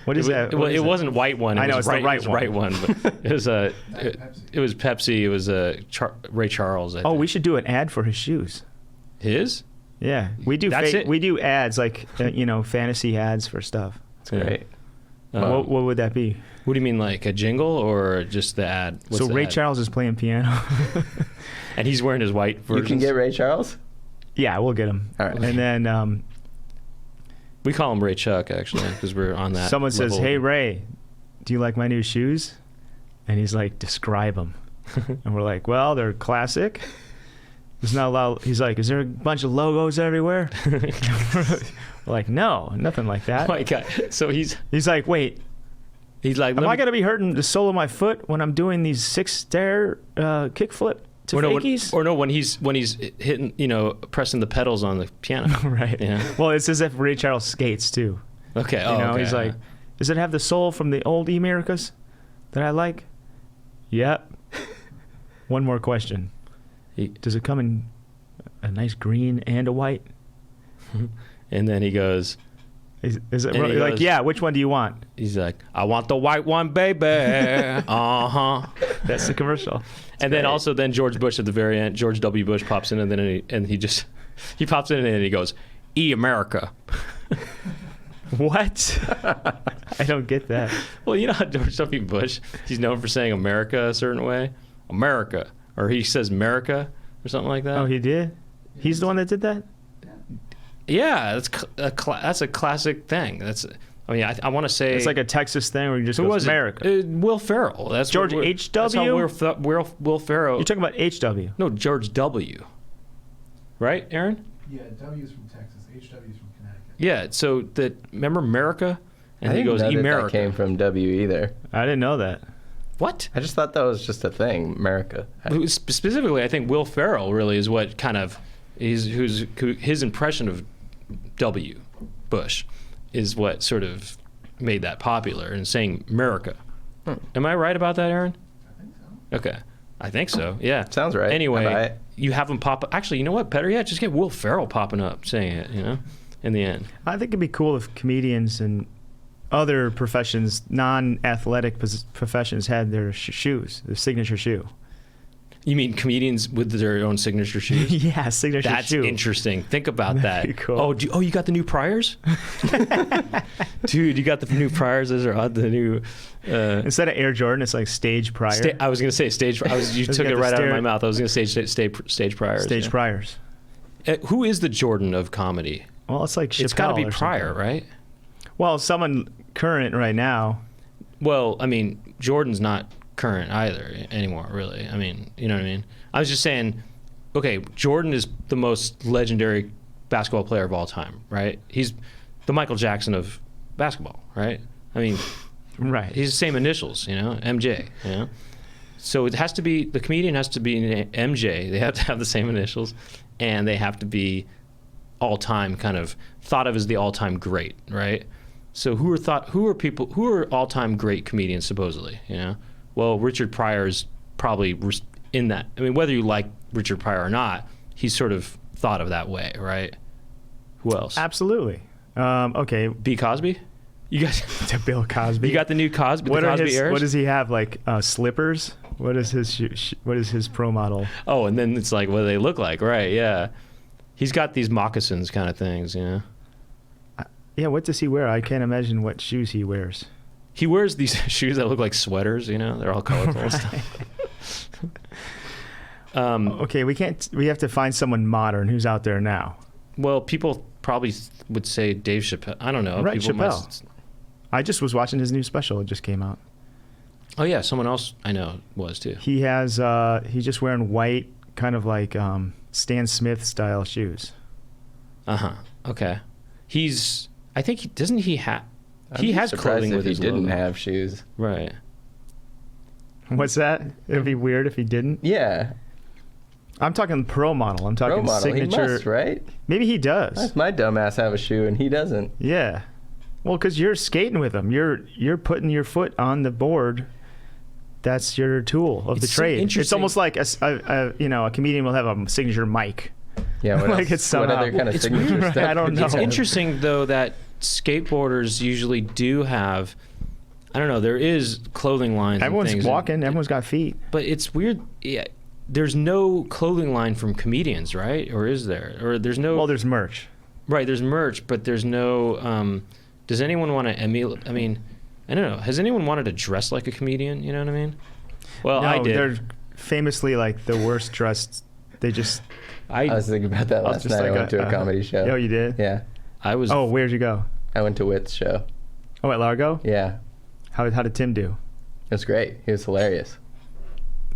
[SPEAKER 1] What is that?
[SPEAKER 2] Well,
[SPEAKER 1] What is
[SPEAKER 2] it
[SPEAKER 1] that?
[SPEAKER 2] wasn't white one.
[SPEAKER 1] I know, it's the right
[SPEAKER 2] it was right one. But it was it was Pepsi. It was Ray Charles. I
[SPEAKER 1] Oh,
[SPEAKER 2] think.
[SPEAKER 1] we should do an ad for his shoes.
[SPEAKER 2] His?
[SPEAKER 1] Yeah, we do.
[SPEAKER 2] That's it?
[SPEAKER 1] We do ads like fantasy ads for stuff.
[SPEAKER 5] It's great.
[SPEAKER 1] What would that be?
[SPEAKER 2] What do you mean, like a jingle or just the ad? What's
[SPEAKER 1] So
[SPEAKER 2] the
[SPEAKER 1] Ray
[SPEAKER 2] ad?
[SPEAKER 1] Charles is playing piano.
[SPEAKER 2] And he's wearing his white version.
[SPEAKER 5] You can get Ray Charles.
[SPEAKER 1] Yeah, we'll get him.
[SPEAKER 5] All right.
[SPEAKER 1] And then
[SPEAKER 2] We call him Ray Chuck actually because we're on that.
[SPEAKER 1] someone says,
[SPEAKER 2] level.
[SPEAKER 1] "Hey Ray, do you like my new shoes?" And he's like, "Describe them." And we're like, "Well, they're classic. There's not a lot." He's like, "Is there a bunch of logos everywhere?" We're like, "No, nothing like
[SPEAKER 2] Oh
[SPEAKER 1] that."
[SPEAKER 2] my god! So he's
[SPEAKER 1] He's like, "Wait,
[SPEAKER 2] like,
[SPEAKER 1] am I gonna be hurting the sole of my foot when I'm doing these 6-stair kickflip to fakies?"
[SPEAKER 2] when he's hitting, pressing the pedals on the piano.
[SPEAKER 1] Right.
[SPEAKER 2] Yeah.
[SPEAKER 1] Well, it's as if Ray Charles skates too.
[SPEAKER 2] Okay.
[SPEAKER 1] Okay. He's like, "Does it have the sole from the old Americas that I like?" Yep. One more question. Does it come in a nice green and a white?
[SPEAKER 2] And then he goes.
[SPEAKER 1] Is it
[SPEAKER 2] And he
[SPEAKER 1] like,
[SPEAKER 2] goes-
[SPEAKER 1] yeah, which one do you want?
[SPEAKER 2] He's like, I want the white one, baby. Uh-huh.
[SPEAKER 1] That's the commercial.
[SPEAKER 2] And then also George Bush at the very end, George W. Bush pops in, and then he pops in and he goes, "E America."
[SPEAKER 1] What? I don't get that.
[SPEAKER 2] Well, you know how George W. Bush, he's known for saying America a certain way, America, or he says America or something like that.
[SPEAKER 1] Oh, he did? He's the one that did that?
[SPEAKER 2] Yeah, that's a classic thing. I want to say
[SPEAKER 1] It's like a Texas thing where you just
[SPEAKER 2] who
[SPEAKER 1] go
[SPEAKER 2] was
[SPEAKER 1] America.
[SPEAKER 2] it? Will Ferrell. That's
[SPEAKER 1] George
[SPEAKER 2] what
[SPEAKER 1] H.W.?
[SPEAKER 2] That's how Will Ferrell.
[SPEAKER 1] You're talking about HW.
[SPEAKER 2] No, George W. Right, Aaron?
[SPEAKER 6] Yeah, W is from Texas, HW is from
[SPEAKER 2] Yeah. So remember America? And
[SPEAKER 5] I
[SPEAKER 2] he
[SPEAKER 5] didn't
[SPEAKER 2] goes,
[SPEAKER 5] know
[SPEAKER 2] America.
[SPEAKER 5] that came from W either.
[SPEAKER 1] I didn't know that.
[SPEAKER 2] What?
[SPEAKER 5] I just thought that was just a thing, America.
[SPEAKER 2] Specifically, I think Will Ferrell really is what kind of his impression of W. Bush is what sort of made that popular and saying America. Am I right about that, Aaron? I think so. Okay. I think so, yeah.
[SPEAKER 5] Sounds right.
[SPEAKER 2] Anyway, you have him pop. Actually, you know what? Better yet, just get Will Ferrell popping up saying it, in the end.
[SPEAKER 1] I think it'd be cool if comedians and other professions, non-athletic professions, had their shoes, their signature shoe.
[SPEAKER 2] You mean comedians with their own signature shoes?
[SPEAKER 1] Yeah, signature
[SPEAKER 2] That's
[SPEAKER 1] shoe.
[SPEAKER 2] interesting. Think about
[SPEAKER 1] That'd
[SPEAKER 2] that.
[SPEAKER 1] be cool.
[SPEAKER 2] Oh, you got the new Priors? Dude, you got the new Priors? Those are the new...
[SPEAKER 1] Instead of Air Jordan, it's like Stage Prior.
[SPEAKER 2] I was going to say Stage... You took it right out of my mouth. I was going to say Stage Priors.
[SPEAKER 1] Stage Priors.
[SPEAKER 2] Who is the Jordan of comedy?
[SPEAKER 1] Well, it's like Chappelle.
[SPEAKER 2] It's got to be
[SPEAKER 1] or
[SPEAKER 2] Pryor,
[SPEAKER 1] something.
[SPEAKER 2] right?
[SPEAKER 1] Well, someone current right now.
[SPEAKER 2] Well, I mean, Jordan's not current either anymore, really. I mean, you know what I mean? I was just saying, okay, Jordan is the most legendary basketball player of all time, right? He's the Michael Jackson of basketball, right? I mean,
[SPEAKER 1] Right.
[SPEAKER 2] he's the same initials, MJ, So it has to be, the comedian has to be MJ. They have to have the same initials, and they have to be all-time kind of thought of as the all-time great, right? So who are all-time great comedians supposedly, Well, Richard Pryor's probably in that. I mean, whether you like Richard Pryor or not, he's sort of thought of that way, right? Who else?
[SPEAKER 1] Absolutely. Okay.
[SPEAKER 2] B. Cosby? You got
[SPEAKER 1] To Bill Cosby.
[SPEAKER 2] you got the new Cosby. The Cosby Heirs?
[SPEAKER 1] What does he have? Like slippers? What is his what is his pro model?
[SPEAKER 2] Oh, and then it's like, what do they look like? Right? Yeah. He's got these moccasins kind of things,
[SPEAKER 1] Yeah. What does he wear? I can't imagine what shoes he wears.
[SPEAKER 2] He wears these shoes that look like sweaters, They're all colorful and stuff.
[SPEAKER 1] Okay, we have to find someone modern who's out there now.
[SPEAKER 2] Well, people probably would say Dave Chappelle. I don't know.
[SPEAKER 1] Right,
[SPEAKER 2] People
[SPEAKER 1] Chappelle. I just was watching his new special. It just came out.
[SPEAKER 2] Oh yeah, someone else I know was too.
[SPEAKER 1] He has he's just wearing white, kind of like Stan Smith style shoes.
[SPEAKER 2] Okay. I think doesn't he have? He
[SPEAKER 5] I'd be
[SPEAKER 2] has
[SPEAKER 5] surprised
[SPEAKER 2] clothing
[SPEAKER 5] if
[SPEAKER 2] with
[SPEAKER 5] he
[SPEAKER 2] his
[SPEAKER 5] didn't
[SPEAKER 2] logo.
[SPEAKER 5] have shoes.
[SPEAKER 2] Right.
[SPEAKER 1] What's that? It'd be weird if he didn't.
[SPEAKER 5] Yeah,
[SPEAKER 1] I'm talking pro model. I'm talking
[SPEAKER 5] pro model.
[SPEAKER 1] signature.
[SPEAKER 5] He must, right?
[SPEAKER 1] Maybe he does.
[SPEAKER 5] That's my dumbass have a shoe and he doesn't.
[SPEAKER 1] Yeah. Well, because you're skating with him. You're putting your foot on the board. That's your tool of the
[SPEAKER 2] It's so
[SPEAKER 1] trade. It's
[SPEAKER 2] interesting.
[SPEAKER 1] almost like a comedian will have a signature mic.
[SPEAKER 5] Yeah, what,
[SPEAKER 1] Like
[SPEAKER 5] else?
[SPEAKER 1] it's somehow-
[SPEAKER 5] What other kind of
[SPEAKER 2] It's
[SPEAKER 5] signature
[SPEAKER 1] weird.
[SPEAKER 5] stuff?
[SPEAKER 1] I don't
[SPEAKER 5] would you
[SPEAKER 1] know.
[SPEAKER 2] It's
[SPEAKER 5] have?
[SPEAKER 2] interesting though that skateboarders usually do have. I don't know. There is clothing lines.
[SPEAKER 1] Everyone's
[SPEAKER 2] and things
[SPEAKER 1] walking. Everyone's got feet.
[SPEAKER 2] but it's weird. Yeah. There's no clothing line from comedians, right? Or is there? Or there's no.
[SPEAKER 1] Well, there's merch.
[SPEAKER 2] Right, there's merch, but there's no. Does anyone want to emulate? I mean, I don't know. Has anyone wanted to dress like a comedian? You know what I mean? Well,
[SPEAKER 1] No,
[SPEAKER 2] I did.
[SPEAKER 1] They're famously like the worst dressed. They just.
[SPEAKER 5] I was thinking about that last
[SPEAKER 1] just
[SPEAKER 5] night.
[SPEAKER 1] like
[SPEAKER 5] I went to a comedy show.
[SPEAKER 1] Oh, you did?
[SPEAKER 5] Yeah,
[SPEAKER 2] I was.
[SPEAKER 1] Oh, where'd you go?
[SPEAKER 5] I went to Witt's show.
[SPEAKER 1] Oh, at Largo.
[SPEAKER 5] Yeah,
[SPEAKER 1] How did Tim do?
[SPEAKER 5] it was great. He was hilarious.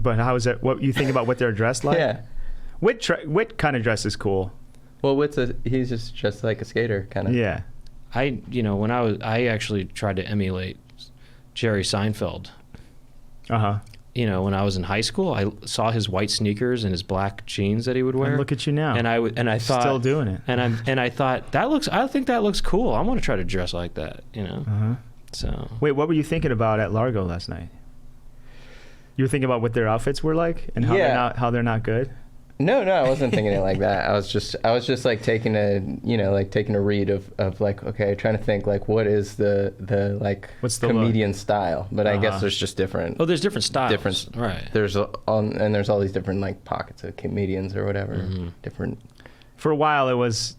[SPEAKER 1] But how is it? What you think about what they're dressed like?
[SPEAKER 5] Yeah.
[SPEAKER 1] What kind of dress is cool?
[SPEAKER 5] Well, he's just dressed like a skater, kind of.
[SPEAKER 1] Yeah.
[SPEAKER 2] when I actually tried to emulate Jerry Seinfeld.
[SPEAKER 1] Uh-huh.
[SPEAKER 2] When I was in high school, I saw his white sneakers and his black jeans that he would wear.
[SPEAKER 1] And look at you now.
[SPEAKER 2] And I thought
[SPEAKER 1] Still doing it.
[SPEAKER 2] And I thought I think that looks cool. I want to try to dress like that.
[SPEAKER 1] Uh-huh.
[SPEAKER 2] So
[SPEAKER 1] Wait, what were you thinking about at Largo last night? You were thinking about what their outfits were like and how they're not good?
[SPEAKER 5] No, I wasn't thinking it like that. I was just like taking a read of like, okay, trying to think like what is the like
[SPEAKER 1] What's the
[SPEAKER 5] comedian style. But I guess
[SPEAKER 1] Uh-huh.
[SPEAKER 5] there's just different.
[SPEAKER 2] oh, there's different styles.
[SPEAKER 5] Different,
[SPEAKER 2] right?
[SPEAKER 5] There's all these different like pockets of comedians or whatever.
[SPEAKER 2] Mm-hmm.
[SPEAKER 5] Different.
[SPEAKER 1] For a while, it was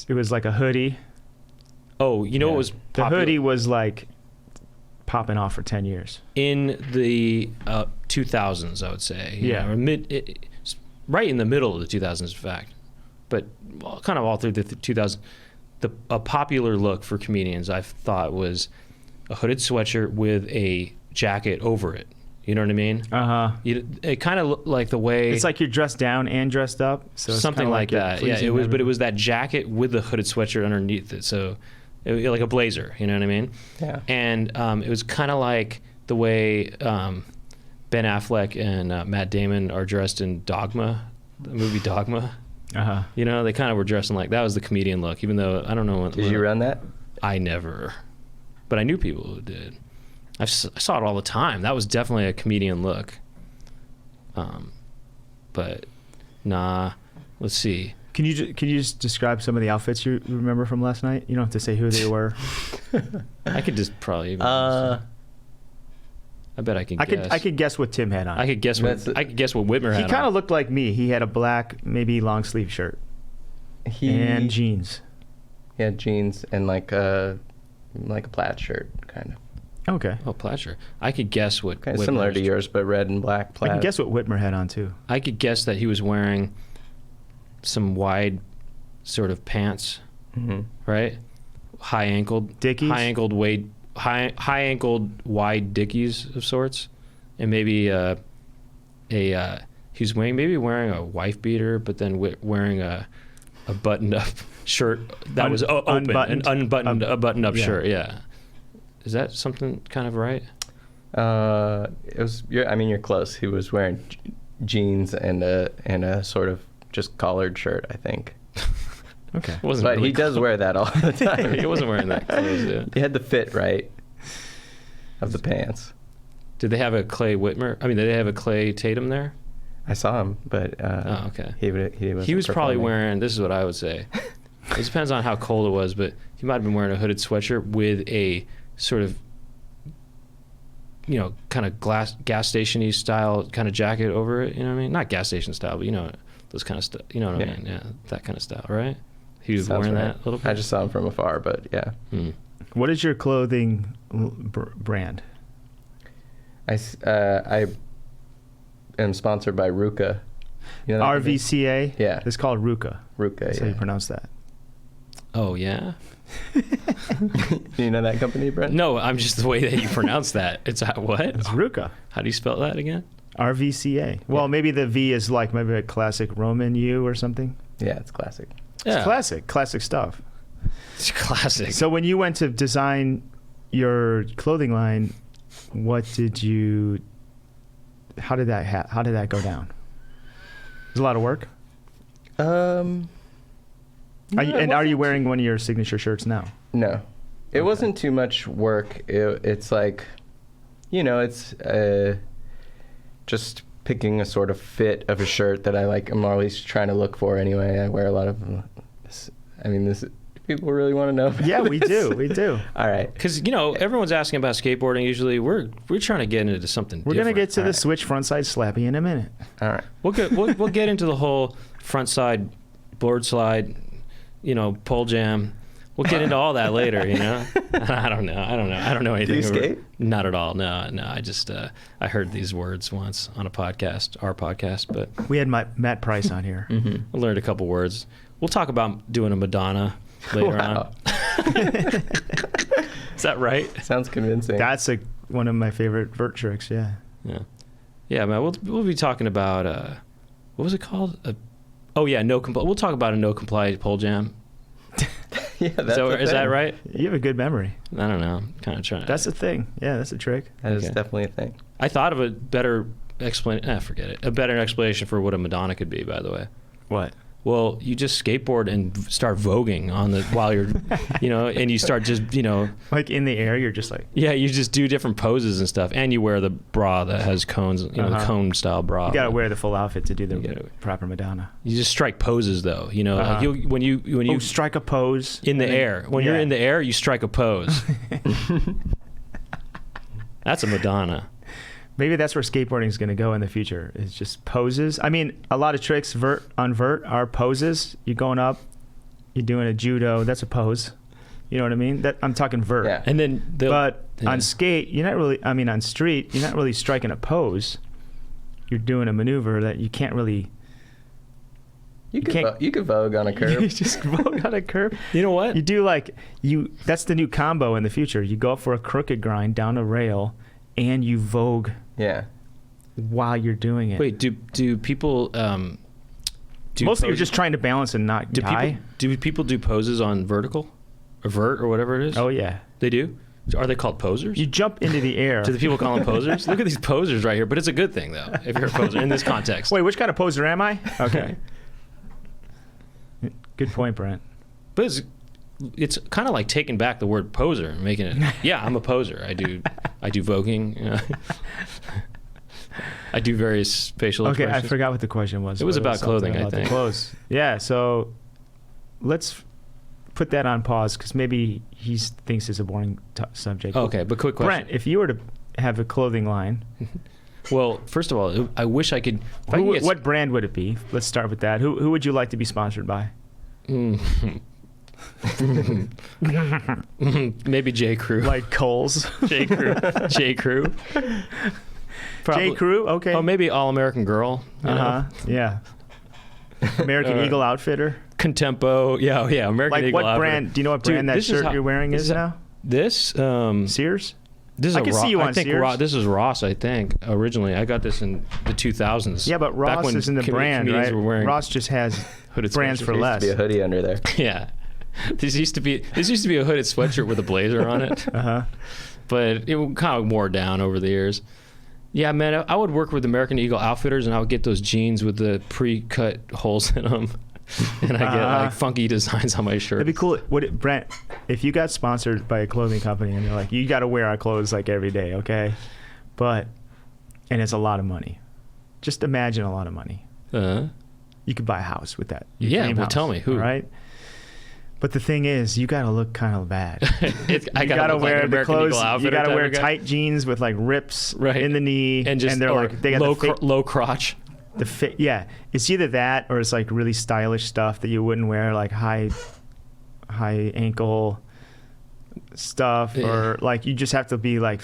[SPEAKER 1] like a hoodie.
[SPEAKER 2] Oh, what was
[SPEAKER 1] The
[SPEAKER 2] popular?
[SPEAKER 1] hoodie was like popping off for 10 years.
[SPEAKER 2] In the 2000s, I would say.
[SPEAKER 1] Yeah.
[SPEAKER 2] Or right in the middle of the 2000s, in fact. But kind of all through the 2000s. A popular look for comedians, I thought, was a hooded sweatshirt with a jacket over it. You know what I mean? It kind of looked like the way
[SPEAKER 1] It's like you're dressed down and dressed up. So it's
[SPEAKER 2] something
[SPEAKER 1] kinda
[SPEAKER 2] like
[SPEAKER 1] you're
[SPEAKER 2] that. Yeah,
[SPEAKER 1] pleasing
[SPEAKER 2] it was, but it
[SPEAKER 1] everyone.
[SPEAKER 2] was that jacket with the hooded sweatshirt underneath it. So, like a blazer. You know what I mean?
[SPEAKER 5] Yeah.
[SPEAKER 2] And it was kind of like the way Ben Affleck and Matt Damon are dressed in Dogma, the movie Dogma. You know, they kind of were dressing like that was the comedian look. Even though I don't know what.
[SPEAKER 5] Did you run that?
[SPEAKER 2] I never, but I knew people who did. I saw it all the time. That was definitely a comedian look. But nah, let's see.
[SPEAKER 1] Can you just describe some of the outfits you remember from last night? You don't have to say who they were.
[SPEAKER 2] I could just probably. I bet I can.
[SPEAKER 1] I could guess what Tim had on.
[SPEAKER 2] I could guess what Whitmer had.
[SPEAKER 1] He kind of looked like me. He had a black, maybe long sleeve shirt and jeans.
[SPEAKER 5] He had jeans and like a plaid shirt, kind of.
[SPEAKER 1] Okay.
[SPEAKER 2] Oh, plaid shirt. I could guess what.
[SPEAKER 5] Kind of similar to yours, but red and black plaid.
[SPEAKER 1] I can guess what Whitmer had on too.
[SPEAKER 2] I could guess that he was wearing some wide, sort of pants, right? High ankled
[SPEAKER 1] Dickies?
[SPEAKER 2] High ankled wide Dickies of sorts, and maybe he was wearing a wife beater, but then wearing a buttoned up shirt that was open, a buttoned up shirt. Yeah. Is that something kind of right?
[SPEAKER 5] It was. You're close. He was wearing jeans and a sort of just collared shirt, I think.
[SPEAKER 1] Okay.
[SPEAKER 5] But he does wear that all the time.
[SPEAKER 2] He wasn't wearing that clothes. Yeah.
[SPEAKER 5] He had the fit right of the pants.
[SPEAKER 2] Did they have a Clay Whitmer? I mean, did they have a Clay Tatum there?
[SPEAKER 5] I saw him, but
[SPEAKER 2] okay.
[SPEAKER 5] He
[SPEAKER 2] was probably wearing. This is what I would say. It depends on how cold it was, but he might have been wearing a hooded sweatshirt with a sort of, kind of gas station-y style kind of jacket over it. You know what I mean? Not gas station style, but those kind of stuff. You know what I mean? Yeah, that kind of style, right? He was wearing that a little bit.
[SPEAKER 5] I just saw him from afar, but yeah.
[SPEAKER 1] What is your clothing brand?
[SPEAKER 5] I am sponsored by Ruka. You know that
[SPEAKER 1] RVCA?
[SPEAKER 5] Yeah.
[SPEAKER 1] It's called Ruka.
[SPEAKER 5] Ruka,
[SPEAKER 1] That's how you pronounce that.
[SPEAKER 2] Oh, yeah?
[SPEAKER 5] Do you know that company, Brent?
[SPEAKER 2] No, I'm just the way that you pronounce that. It's what?
[SPEAKER 1] It's Ruka.
[SPEAKER 2] How do you spell that again?
[SPEAKER 1] RVCA. Well, maybe the V is like maybe a classic Roman U or something.
[SPEAKER 5] Yeah, it's classic.
[SPEAKER 1] It's classic stuff.
[SPEAKER 2] It's classic.
[SPEAKER 1] So when you went to design your clothing line, how did that go down? It was a lot of work? Are you wearing one of your signature shirts now?
[SPEAKER 5] No. It wasn't too much work. It's like, it's just picking a sort of fit of a shirt that I'm always trying to look for anyway. I wear a lot of this. People really want to know about
[SPEAKER 1] Yeah, we
[SPEAKER 5] this?
[SPEAKER 1] do.
[SPEAKER 5] All right.
[SPEAKER 2] Because, everyone's asking about skateboarding. Usually we're trying to get into something
[SPEAKER 1] We're going to get to the
[SPEAKER 5] right.
[SPEAKER 1] switch frontside slappy in a minute.
[SPEAKER 5] All right.
[SPEAKER 2] We'll get into the whole front side board slide, pole jam. We'll get into all that later, I don't know anything.
[SPEAKER 5] Do you skate?
[SPEAKER 2] Not at all. No. I just I heard these words once on our podcast, but
[SPEAKER 1] We had Matt Price on here.
[SPEAKER 2] I learned a couple words. We'll talk about doing a Madonna later on. Is that right?
[SPEAKER 5] Sounds convincing.
[SPEAKER 1] That's one of my favorite vert tricks, yeah.
[SPEAKER 2] Yeah, man. We'll be talking about what was it called? We'll talk about a no comply pole jam.
[SPEAKER 5] Yeah,
[SPEAKER 2] Is that right?
[SPEAKER 1] You have a good memory.
[SPEAKER 2] I don't know. I'm kind of trying.
[SPEAKER 1] That's a thing. Yeah, that's a trick.
[SPEAKER 5] That is
[SPEAKER 2] Okay.
[SPEAKER 5] definitely a thing.
[SPEAKER 2] I thought of a better forget it. A better explanation for what a Madonna could be, by the way.
[SPEAKER 1] What?
[SPEAKER 2] Well, you just skateboard and start voguing while you're, and you start just,
[SPEAKER 1] Like in the air, you're just like...
[SPEAKER 2] yeah, you just do different poses and stuff, and you wear the bra that has cones, the cone style bra.
[SPEAKER 1] You got to wear the full outfit to do the
[SPEAKER 2] gotta-
[SPEAKER 1] proper Madonna.
[SPEAKER 2] You just strike poses though, like when you
[SPEAKER 1] strike a pose.
[SPEAKER 2] in the air. When you're
[SPEAKER 1] Yeah.
[SPEAKER 2] in the air, you strike a pose. That's a Madonna.
[SPEAKER 1] Maybe that's where skateboarding is going to go in the future. It's just poses. I mean, a lot of tricks on vert are poses. You're going up, you're doing a judo. That's a pose. You know what I mean? I'm talking vert.
[SPEAKER 5] Yeah.
[SPEAKER 2] And then
[SPEAKER 1] On skate, on street, you're not really striking a pose. You're doing a maneuver that you can't really...
[SPEAKER 5] You could vogue on a
[SPEAKER 1] You
[SPEAKER 5] curve.
[SPEAKER 1] just vogue on a curve.
[SPEAKER 2] You know what?
[SPEAKER 1] You do that's the new combo in the future. You go for a crooked grind down a rail and you vogue
[SPEAKER 5] Yeah.
[SPEAKER 1] while you're doing it.
[SPEAKER 2] Wait, do people do
[SPEAKER 1] Mostly you're
[SPEAKER 2] poses-
[SPEAKER 1] just trying to balance and not die.
[SPEAKER 2] do people do poses on vertical or vert or whatever it is?
[SPEAKER 1] Oh yeah.
[SPEAKER 2] They do? Are they called posers?
[SPEAKER 1] You jump into the air.
[SPEAKER 2] Do the people call them posers? Look at these posers right here, but it's a good thing though if you're a poser in this context.
[SPEAKER 1] Wait, which kind of poser am I? Okay. Good point, Brent.
[SPEAKER 2] But it's kind of like taking back the word poser and making it. Yeah, I'm a poser. I do voguing. You know. I do various facial
[SPEAKER 1] Okay,
[SPEAKER 2] expressions.
[SPEAKER 1] I forgot what the question was.
[SPEAKER 2] It was about
[SPEAKER 1] something
[SPEAKER 2] clothing, I
[SPEAKER 1] about the
[SPEAKER 2] think.
[SPEAKER 1] Clothes. Yeah. So let's put that on pause because maybe he thinks it's a boring subject.
[SPEAKER 2] Okay, but quick question.
[SPEAKER 1] Brent, if you were to have a clothing line,
[SPEAKER 2] Well, first of all, I wish I could. If I could get
[SPEAKER 1] what brand would it be? Let's start with that. Who would you like to be sponsored by?
[SPEAKER 2] maybe J. Crew.
[SPEAKER 1] Like Kohl's.
[SPEAKER 2] J. Crew. J. Crew.
[SPEAKER 1] J. Crew. Okay.
[SPEAKER 2] Oh, maybe All American Girl. You know?
[SPEAKER 1] Yeah. American Eagle Outfitter.
[SPEAKER 2] Contempo. Yeah, American
[SPEAKER 1] Like
[SPEAKER 2] Eagle
[SPEAKER 1] what
[SPEAKER 2] outfitter.
[SPEAKER 1] brand? Do you know what
[SPEAKER 2] Dude,
[SPEAKER 1] brand that
[SPEAKER 2] this is
[SPEAKER 1] shirt
[SPEAKER 2] how-
[SPEAKER 1] you're wearing
[SPEAKER 2] this
[SPEAKER 1] is
[SPEAKER 2] is-
[SPEAKER 1] now?
[SPEAKER 2] This
[SPEAKER 1] Sears.
[SPEAKER 2] this is
[SPEAKER 1] I
[SPEAKER 2] a
[SPEAKER 1] can
[SPEAKER 2] Ross.
[SPEAKER 1] see you on
[SPEAKER 2] I think
[SPEAKER 1] Sears.
[SPEAKER 2] This is Ross. I think originally I got this in the 2000s.
[SPEAKER 1] Yeah, but
[SPEAKER 2] back
[SPEAKER 1] Ross
[SPEAKER 2] when
[SPEAKER 1] isn't the brand,
[SPEAKER 2] comedians
[SPEAKER 1] right?
[SPEAKER 2] Were wearing
[SPEAKER 1] Ross just has
[SPEAKER 2] hooded
[SPEAKER 1] brands for
[SPEAKER 2] sweatshirts.
[SPEAKER 1] less.
[SPEAKER 5] Be a hoodie under there.
[SPEAKER 2] Yeah, this used to be a hooded sweatshirt with a blazer on it. But it kind of wore down over the years. Yeah, man, I would work with American Eagle Outfitters, and I would get those jeans with the pre-cut holes in them, and I get like funky designs on my shirt.
[SPEAKER 1] It'd be cool. Brent, if you got sponsored by a clothing company and they're like, you got to wear our clothes like every day, okay? And it's a lot of money. Just imagine a lot of money. You could buy a house with that. Your
[SPEAKER 2] Yeah,
[SPEAKER 1] dream
[SPEAKER 2] well,
[SPEAKER 1] house,
[SPEAKER 2] tell me, who?
[SPEAKER 1] all right? But the thing is, you got to look kind of bad.
[SPEAKER 2] I
[SPEAKER 1] You
[SPEAKER 2] gotta
[SPEAKER 1] gotta
[SPEAKER 2] look like
[SPEAKER 1] wear
[SPEAKER 2] an
[SPEAKER 1] the
[SPEAKER 2] American
[SPEAKER 1] clothes.
[SPEAKER 2] Eagle
[SPEAKER 1] You
[SPEAKER 2] Outfitter
[SPEAKER 1] gotta
[SPEAKER 2] type
[SPEAKER 1] wear
[SPEAKER 2] of guy.
[SPEAKER 1] tight jeans with like rips
[SPEAKER 2] Right.
[SPEAKER 1] in the knee,
[SPEAKER 2] and just
[SPEAKER 1] they're
[SPEAKER 2] or
[SPEAKER 1] like they got
[SPEAKER 2] low crotch.
[SPEAKER 1] the fit. Yeah, it's either that or it's like really stylish stuff that you wouldn't wear, like high ankle stuff, or like you just have to be like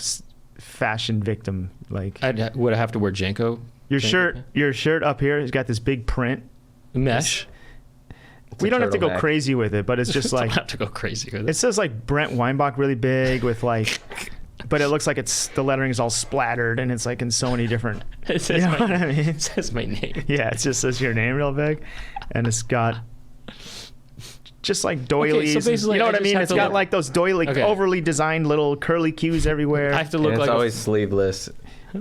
[SPEAKER 1] fashion victim. Like
[SPEAKER 2] Would I have to wear Janko?
[SPEAKER 1] your
[SPEAKER 2] Janko?
[SPEAKER 1] shirt up here has got this big print.
[SPEAKER 2] Mesh.
[SPEAKER 1] We don't have to go
[SPEAKER 5] turtleneck.
[SPEAKER 1] crazy with it, but it's just like
[SPEAKER 2] Don't have to go crazy with
[SPEAKER 1] it
[SPEAKER 2] it.
[SPEAKER 1] says like Brent Weinbach really big with like, but it looks like the lettering is all splattered and it's like in so many different.
[SPEAKER 2] It says,
[SPEAKER 1] You know what I mean?
[SPEAKER 2] it says my name.
[SPEAKER 1] Yeah, it just says your name real big, and it's got just like doilies. and-
[SPEAKER 2] basically
[SPEAKER 1] you know
[SPEAKER 2] I
[SPEAKER 1] what I
[SPEAKER 2] just
[SPEAKER 1] mean?
[SPEAKER 2] have
[SPEAKER 1] It's
[SPEAKER 2] to
[SPEAKER 1] got
[SPEAKER 2] look-
[SPEAKER 1] like those doily,
[SPEAKER 2] Okay.
[SPEAKER 1] overly designed little curly cues everywhere.
[SPEAKER 2] I have to
[SPEAKER 5] And
[SPEAKER 2] look
[SPEAKER 5] it's
[SPEAKER 2] like
[SPEAKER 5] always sleeveless.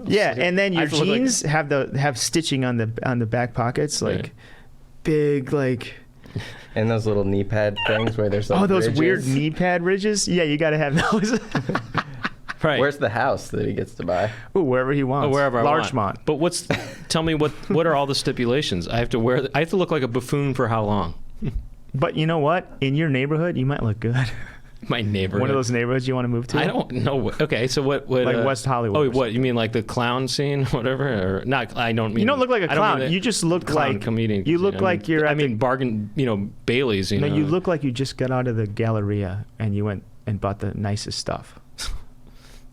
[SPEAKER 1] Yeah, and then
[SPEAKER 2] I
[SPEAKER 1] your
[SPEAKER 2] have to look like-
[SPEAKER 1] jeans have stitching on the back pockets, like
[SPEAKER 2] Right.
[SPEAKER 1] big like.
[SPEAKER 5] And those little knee pad things where there's like
[SPEAKER 1] Oh, those
[SPEAKER 5] ridges.
[SPEAKER 1] weird knee pad ridges. Yeah, you got to have those.
[SPEAKER 2] right.
[SPEAKER 5] Where's the house that he gets to buy?
[SPEAKER 1] Ooh, wherever he wants.
[SPEAKER 2] wherever I want.
[SPEAKER 1] Larchmont.
[SPEAKER 2] But tell me what are all the stipulations? I have to look like a buffoon for how long?
[SPEAKER 1] But you know what? In your neighborhood, you might look good.
[SPEAKER 2] My neighbor.
[SPEAKER 1] One of those neighborhoods you want to move to.
[SPEAKER 2] I don't know. Okay, so what?
[SPEAKER 1] Like West Hollywood
[SPEAKER 2] Oh,
[SPEAKER 1] or
[SPEAKER 2] what you mean, like the clown scene, whatever? Or not? I don't mean.
[SPEAKER 1] You don't look like a
[SPEAKER 2] I don't mean
[SPEAKER 1] clown.
[SPEAKER 2] the
[SPEAKER 1] You just look
[SPEAKER 2] clown
[SPEAKER 1] like
[SPEAKER 2] comedian.
[SPEAKER 1] You look
[SPEAKER 2] I
[SPEAKER 1] like
[SPEAKER 2] mean,
[SPEAKER 1] you're.
[SPEAKER 2] I
[SPEAKER 1] At
[SPEAKER 2] mean, bargain. Bailey's.
[SPEAKER 1] no,
[SPEAKER 2] know.
[SPEAKER 1] you look like you just got out of the Galleria and you went and bought the nicest stuff.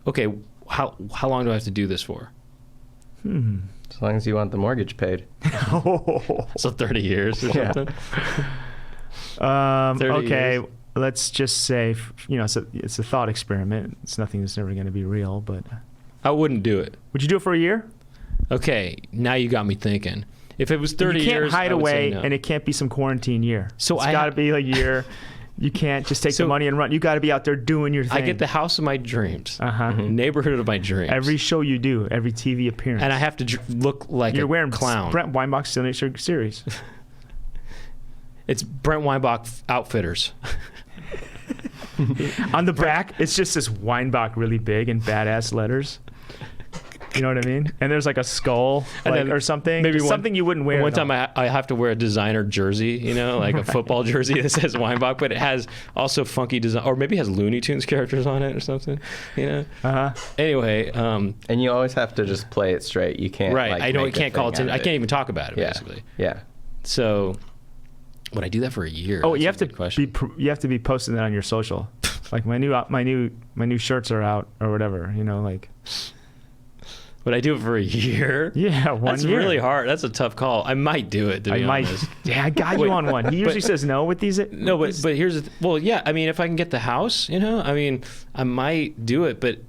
[SPEAKER 2] Okay, how long do I have to do this for?
[SPEAKER 5] As long as you want the mortgage paid.
[SPEAKER 2] So 30 years or
[SPEAKER 1] Yeah.
[SPEAKER 2] something. 30
[SPEAKER 1] Okay,
[SPEAKER 2] years.
[SPEAKER 1] let's just say it's a thought experiment. It's nothing that's never going to be real. But
[SPEAKER 2] I wouldn't do it.
[SPEAKER 1] would you do it for a year?
[SPEAKER 2] Okay, now you got me thinking. If it was 30
[SPEAKER 1] you can't
[SPEAKER 2] years,
[SPEAKER 1] hide
[SPEAKER 2] I would say
[SPEAKER 1] away,
[SPEAKER 2] no.
[SPEAKER 1] and it can't be some quarantine year.
[SPEAKER 2] So
[SPEAKER 1] it's
[SPEAKER 2] I
[SPEAKER 1] got to
[SPEAKER 2] ha-
[SPEAKER 1] be a year. You can't just take
[SPEAKER 2] So-
[SPEAKER 1] the money and run. You got to be out there doing your thing.
[SPEAKER 2] I get the house of my dreams,
[SPEAKER 1] Uh-huh.
[SPEAKER 2] neighborhood of my dreams.
[SPEAKER 1] Every show you do, every TV appearance.
[SPEAKER 2] and I have to look like
[SPEAKER 1] You're
[SPEAKER 2] a
[SPEAKER 1] wearing
[SPEAKER 2] clown.
[SPEAKER 1] Brent Weinbach's signature series.
[SPEAKER 2] It's Brent Weinbach Outfitters.
[SPEAKER 1] On the back, it's just this Weinbach really big and badass letters. You know what I mean? And there's like a skull
[SPEAKER 2] And
[SPEAKER 1] like,
[SPEAKER 2] then
[SPEAKER 1] or something.
[SPEAKER 2] maybe
[SPEAKER 1] Just
[SPEAKER 2] one-
[SPEAKER 1] something you wouldn't wear.
[SPEAKER 2] One time I have to wear a designer jersey, like a football jersey that says Weinbach, but it has also funky design, or maybe it has Looney Tunes characters on it or something.
[SPEAKER 1] Uh-huh.
[SPEAKER 2] Anyway,
[SPEAKER 5] And you always have to just play it straight. You can't.
[SPEAKER 2] right.
[SPEAKER 5] Like,
[SPEAKER 2] I know I
[SPEAKER 5] make a
[SPEAKER 2] can't call
[SPEAKER 5] thing
[SPEAKER 2] attention.
[SPEAKER 5] out
[SPEAKER 2] I
[SPEAKER 5] of
[SPEAKER 2] can't even talk about it,
[SPEAKER 5] Yeah.
[SPEAKER 2] basically.
[SPEAKER 5] Yeah.
[SPEAKER 2] So, would I do that for a year?
[SPEAKER 1] Oh,
[SPEAKER 2] That's
[SPEAKER 1] you
[SPEAKER 2] a
[SPEAKER 1] have to
[SPEAKER 2] good question.
[SPEAKER 1] you have to be posting that on your social. Like my new shirts are out or whatever. Like.
[SPEAKER 2] Would I do it for a year?
[SPEAKER 1] Yeah, one
[SPEAKER 2] That's
[SPEAKER 1] year.
[SPEAKER 2] really hard. That's a tough call. I might do it. To be honest.
[SPEAKER 1] Yeah, I got
[SPEAKER 2] Wait,
[SPEAKER 1] you on one. He usually says no with these.
[SPEAKER 2] No, but here's the well, yeah. I mean, if I can get the house, I mean, I might do it. But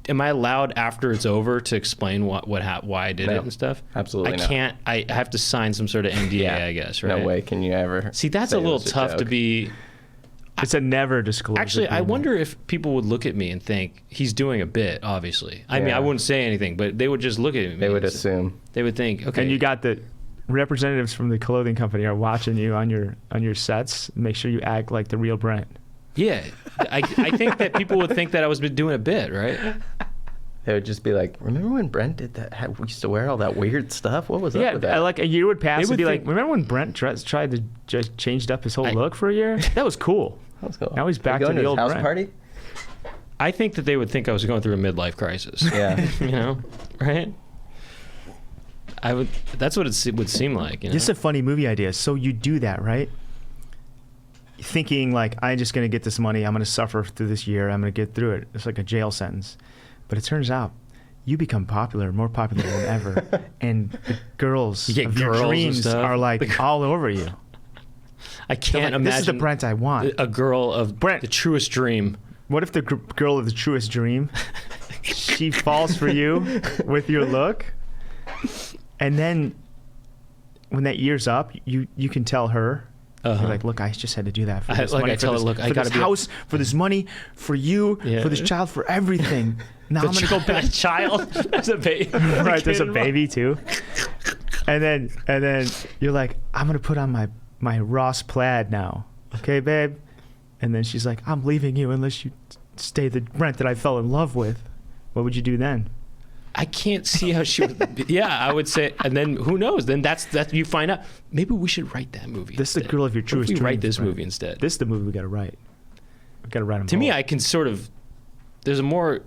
[SPEAKER 2] am I allowed after it's over to explain why I did
[SPEAKER 5] No,
[SPEAKER 2] it and stuff?
[SPEAKER 5] absolutely
[SPEAKER 2] I
[SPEAKER 5] not.
[SPEAKER 2] can't. I have to sign some sort of NDA, I guess. Right?
[SPEAKER 5] No way can you ever.
[SPEAKER 2] See, that's
[SPEAKER 5] say
[SPEAKER 2] a
[SPEAKER 5] it
[SPEAKER 2] little
[SPEAKER 5] was
[SPEAKER 2] tough to
[SPEAKER 5] joke.
[SPEAKER 2] be.
[SPEAKER 1] It's a never disclosure.
[SPEAKER 2] Actually, I
[SPEAKER 1] agreement.
[SPEAKER 2] wonder if people would look at me and think he's doing a bit. Obviously, I mean,
[SPEAKER 5] Yeah.
[SPEAKER 2] I wouldn't say anything, but they would just look at me.
[SPEAKER 5] They would
[SPEAKER 2] and
[SPEAKER 5] assume.
[SPEAKER 2] They would think, okay.
[SPEAKER 1] And you got the representatives from the clothing company are watching you on your sets. Make sure you act like the real Brent.
[SPEAKER 2] Yeah, I think that people would think that I was doing a bit, right?
[SPEAKER 5] They would just be like, remember when Brent did that? We used to wear all that weird stuff. What was up with that?
[SPEAKER 1] like a year would pass
[SPEAKER 2] They
[SPEAKER 1] and
[SPEAKER 2] would
[SPEAKER 1] be
[SPEAKER 2] think-
[SPEAKER 1] like, remember when Brent tried to just changed up his whole
[SPEAKER 2] I-
[SPEAKER 1] look for a year? That was cool.
[SPEAKER 5] That was cool.
[SPEAKER 1] Now he's
[SPEAKER 5] Are
[SPEAKER 1] back
[SPEAKER 5] you
[SPEAKER 1] to
[SPEAKER 5] going
[SPEAKER 1] the
[SPEAKER 5] his
[SPEAKER 1] old
[SPEAKER 5] house
[SPEAKER 1] Brent.
[SPEAKER 5] party.
[SPEAKER 2] I think that they would think I was going through a midlife crisis.
[SPEAKER 5] Yeah.
[SPEAKER 2] You know, right? I would. That's what it would seem like. You know?
[SPEAKER 1] This is a funny movie idea. So you do that, right? Thinking like, I'm just gonna get this money. I'm gonna suffer through this year. I'm gonna get through it. It's like a jail sentence. But it turns out you become popular, more popular than ever, and the girls
[SPEAKER 2] You get
[SPEAKER 1] of your
[SPEAKER 2] girls and
[SPEAKER 1] dreams
[SPEAKER 2] stuff.
[SPEAKER 1] are like all over you.
[SPEAKER 2] I
[SPEAKER 1] They're
[SPEAKER 2] can't
[SPEAKER 1] like, this is the
[SPEAKER 2] imagine
[SPEAKER 1] Brent I want.
[SPEAKER 2] a girl of
[SPEAKER 1] Brent.
[SPEAKER 2] the truest dream.
[SPEAKER 1] What if the girl of the truest dream, she falls for you with your look, and then when that year's up, you can tell her,
[SPEAKER 2] Uh-huh.
[SPEAKER 1] you're like, look, I just had to do that for this
[SPEAKER 2] Like
[SPEAKER 1] money,
[SPEAKER 2] I
[SPEAKER 1] for
[SPEAKER 2] tell her,
[SPEAKER 1] this,
[SPEAKER 2] look, I
[SPEAKER 1] for
[SPEAKER 2] gotta
[SPEAKER 1] this
[SPEAKER 2] be
[SPEAKER 1] house, for this money, for you,
[SPEAKER 2] Yeah.
[SPEAKER 1] for this child, for everything. Now I'm gonna go back.
[SPEAKER 2] A child. There's a baby.
[SPEAKER 1] Right, there's a baby too. And then you're like, I'm gonna put on my Ross plaid now, okay, babe? And then she's like, I'm leaving you unless you stay the Brent that I fell in love with. What would you do then?
[SPEAKER 2] I can't see how she would. Yeah, I would say, and then who knows? Then that's you find out. Maybe we should write that movie.
[SPEAKER 1] This is the
[SPEAKER 2] instead.
[SPEAKER 1] girl of your
[SPEAKER 2] What if
[SPEAKER 1] truest
[SPEAKER 2] we write
[SPEAKER 1] dreams,
[SPEAKER 2] this
[SPEAKER 1] Brent?
[SPEAKER 2] movie instead.
[SPEAKER 1] This is the movie we gotta write. We gotta write them.
[SPEAKER 2] To me, I can sort of. There's a more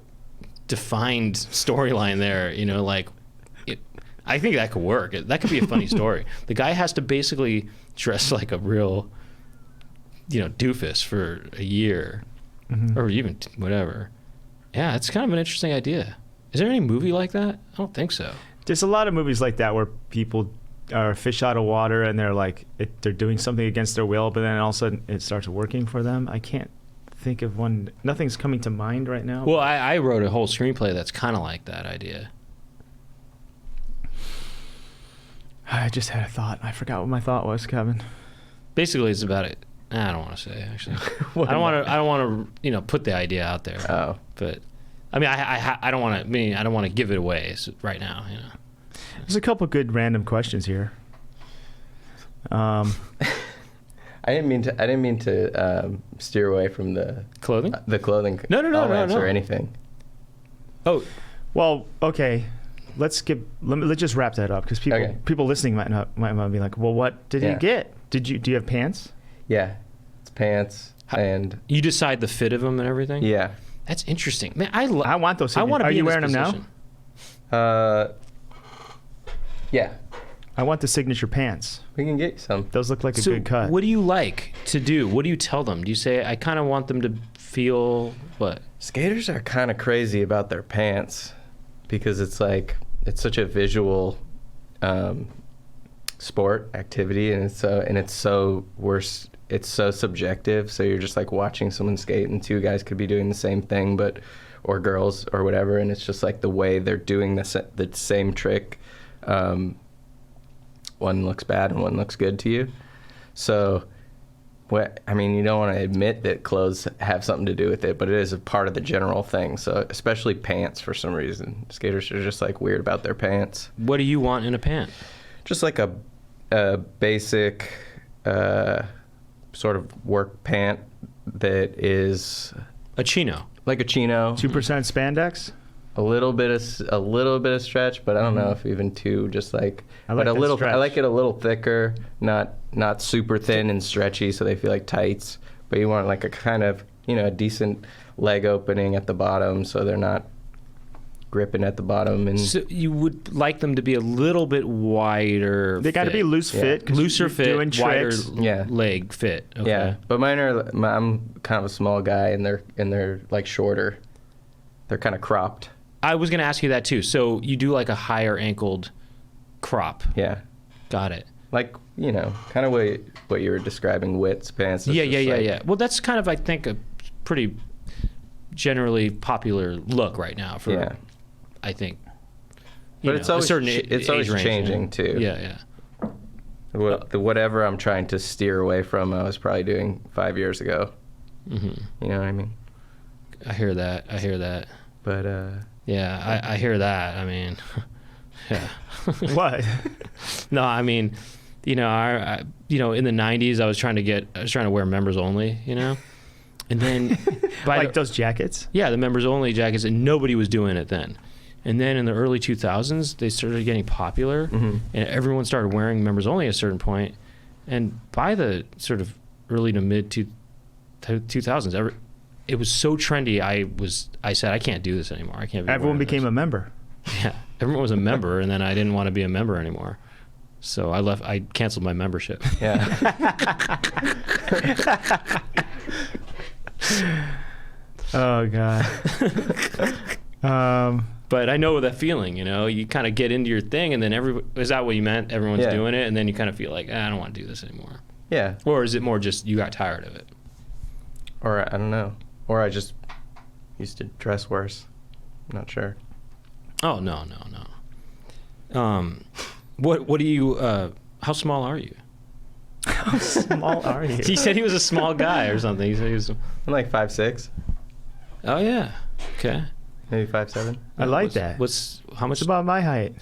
[SPEAKER 2] defined storyline there. You know, like. I think that could work. That could be a funny story. The guy has to basically dress like a real, doofus for a year, or even whatever. Yeah, it's kind of an interesting idea. Is there any movie like that? I don't think so.
[SPEAKER 1] There's a lot of movies like that where people are fish out of water and they're like they're doing something against their will, but then all of a sudden it starts working for them. I can't think of one. Nothing's coming to mind right now.
[SPEAKER 2] Well, I wrote a whole screenplay that's kind of like that idea.
[SPEAKER 1] I just had a thought. I forgot what my thought was, Kevin.
[SPEAKER 2] Basically, it's about it. I don't want to say actually.
[SPEAKER 5] What
[SPEAKER 2] I don't want to put the idea out there.
[SPEAKER 5] Oh.
[SPEAKER 2] But I mean, I don't want to. I mean, I don't want to give it away right now.
[SPEAKER 1] There's a couple good random questions here.
[SPEAKER 5] I didn't mean to steer away from the
[SPEAKER 2] Clothing?
[SPEAKER 5] clothing.
[SPEAKER 2] No,
[SPEAKER 5] comments
[SPEAKER 2] no.
[SPEAKER 5] or anything.
[SPEAKER 2] Oh,
[SPEAKER 1] Well, okay. Let's just wrap that up because
[SPEAKER 5] Okay.
[SPEAKER 1] people listening might be like, well, what did
[SPEAKER 5] Yeah.
[SPEAKER 1] you get? Do you have pants?
[SPEAKER 5] Yeah, it's pants and
[SPEAKER 2] you decide the fit of them and everything.
[SPEAKER 5] yeah.
[SPEAKER 2] That's interesting, man. I
[SPEAKER 1] want those.
[SPEAKER 2] I want to
[SPEAKER 1] Are
[SPEAKER 2] be
[SPEAKER 1] you
[SPEAKER 2] in this
[SPEAKER 1] wearing them now?
[SPEAKER 2] position.
[SPEAKER 5] Yeah,
[SPEAKER 1] I want the signature pants.
[SPEAKER 5] we can get you some.
[SPEAKER 1] Those look like a
[SPEAKER 2] So,
[SPEAKER 1] good cut.
[SPEAKER 2] what do you like to do? What do you tell them? Do you say, I kind of want them to feel what?
[SPEAKER 5] Skaters are kind of crazy about their pants because it's like it's such a visual sport activity, and it's so subjective. So you're just like watching someone skate, and two guys could be doing the same thing, or girls or whatever, and it's just like the way they're doing the same trick. One looks bad and one looks good to you. So, you don't want to admit that clothes have something to do with it, but it is a part of the general thing. So, especially pants for some reason. Skaters are just like weird about their pants.
[SPEAKER 2] What do you want in a pant?
[SPEAKER 5] Just like a basic sort of work pant that is
[SPEAKER 2] A chino.
[SPEAKER 5] like a chino.
[SPEAKER 1] 2% spandex.
[SPEAKER 5] A little bit of stretch, but I don't know if even two. Just like,
[SPEAKER 1] I like
[SPEAKER 5] but a
[SPEAKER 1] that
[SPEAKER 5] little.
[SPEAKER 1] stretch.
[SPEAKER 5] I like it a little thicker, not super thin and stretchy, so they feel like tights. But you want like a kind of a decent leg opening at the bottom, so they're not gripping at the bottom. And
[SPEAKER 2] So you would like them to be a little bit wider.
[SPEAKER 1] They got to be
[SPEAKER 2] fit.
[SPEAKER 1] loose
[SPEAKER 5] Yeah.
[SPEAKER 1] fit. 'cause
[SPEAKER 2] Looser
[SPEAKER 1] you're
[SPEAKER 2] fit,
[SPEAKER 1] doing
[SPEAKER 2] wider
[SPEAKER 1] tricks.
[SPEAKER 5] Yeah.
[SPEAKER 2] leg fit. Okay.
[SPEAKER 5] yeah, but I'm kind of a small guy, and they're like shorter. They're kind of cropped.
[SPEAKER 2] I was going to ask you that too. So you do like a higher ankled crop.
[SPEAKER 5] Yeah,
[SPEAKER 2] Got it.
[SPEAKER 5] like kind of what you were describing. Wits pants. It's
[SPEAKER 2] Yeah.
[SPEAKER 5] just like-
[SPEAKER 2] Well, that's kind of, I think, a pretty generally popular look right now for,
[SPEAKER 5] Yeah.
[SPEAKER 2] I think.
[SPEAKER 5] But it's always
[SPEAKER 2] age range,
[SPEAKER 5] changing too.
[SPEAKER 2] Yeah.
[SPEAKER 5] Whatever I'm trying to steer away from, I was probably doing 5 years ago.
[SPEAKER 2] Mm-hmm.
[SPEAKER 5] You know what I mean?
[SPEAKER 2] I hear that.
[SPEAKER 5] But
[SPEAKER 2] Yeah, I hear that. I mean, yeah.
[SPEAKER 1] What?
[SPEAKER 2] No, I mean, you know, I in the '90s, I was trying to wear members only, you know, and then
[SPEAKER 1] Like those jackets?
[SPEAKER 2] yeah, the members only jackets, and nobody was doing it then. And then in the early 2000s, they started getting popular, and everyone started wearing members only at a certain point. And by the sort of early to mid 2000s, it was so trendy. I said, I can't do this anymore. I can't.
[SPEAKER 1] Everyone became a member.
[SPEAKER 2] Yeah, everyone was a member, and then I didn't want to be a member anymore. So I left. I canceled my membership.
[SPEAKER 5] yeah.
[SPEAKER 1] Oh God.
[SPEAKER 2] But I know that feeling, you know, you kind of get into your thing, and then is that what you meant? Everyone's
[SPEAKER 5] Yeah.
[SPEAKER 2] doing it, and then you kind of feel like, I don't want to do this anymore.
[SPEAKER 5] Yeah.
[SPEAKER 2] Or is it more just you got tired of it?
[SPEAKER 5] Or I don't know. Or I just used to dress worse. I'm not sure.
[SPEAKER 2] Oh, no. What do you, how small are you?
[SPEAKER 1] How small are you?
[SPEAKER 2] He said he was a small guy or something. He said he was,
[SPEAKER 5] I'm like 5'6",
[SPEAKER 2] oh yeah, okay.
[SPEAKER 5] maybe 5'7".
[SPEAKER 1] I like that.
[SPEAKER 2] How much,
[SPEAKER 1] It's about my height.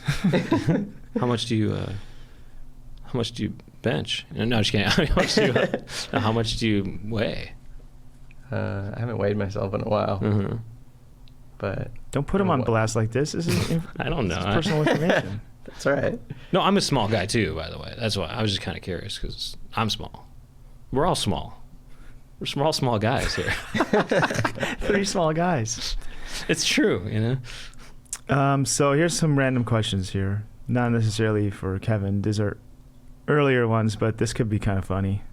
[SPEAKER 2] how much do you bench? No, just kidding. How much do you weigh?
[SPEAKER 5] I haven't weighed myself in a while,
[SPEAKER 2] Mm-hmm.
[SPEAKER 5] but
[SPEAKER 1] Don't put him on blast like this. This is
[SPEAKER 2] I don't know.
[SPEAKER 1] this is personal information.
[SPEAKER 5] that's all right.
[SPEAKER 2] No, I'm a small guy too, by the way. That's why I was just kind of curious because I'm small. We're all small. We're small guys here.
[SPEAKER 1] 3 small guys.
[SPEAKER 2] It's true, you know.
[SPEAKER 1] So here's some random questions here. Not necessarily for Kevin. These are earlier ones, but this could be kind of funny.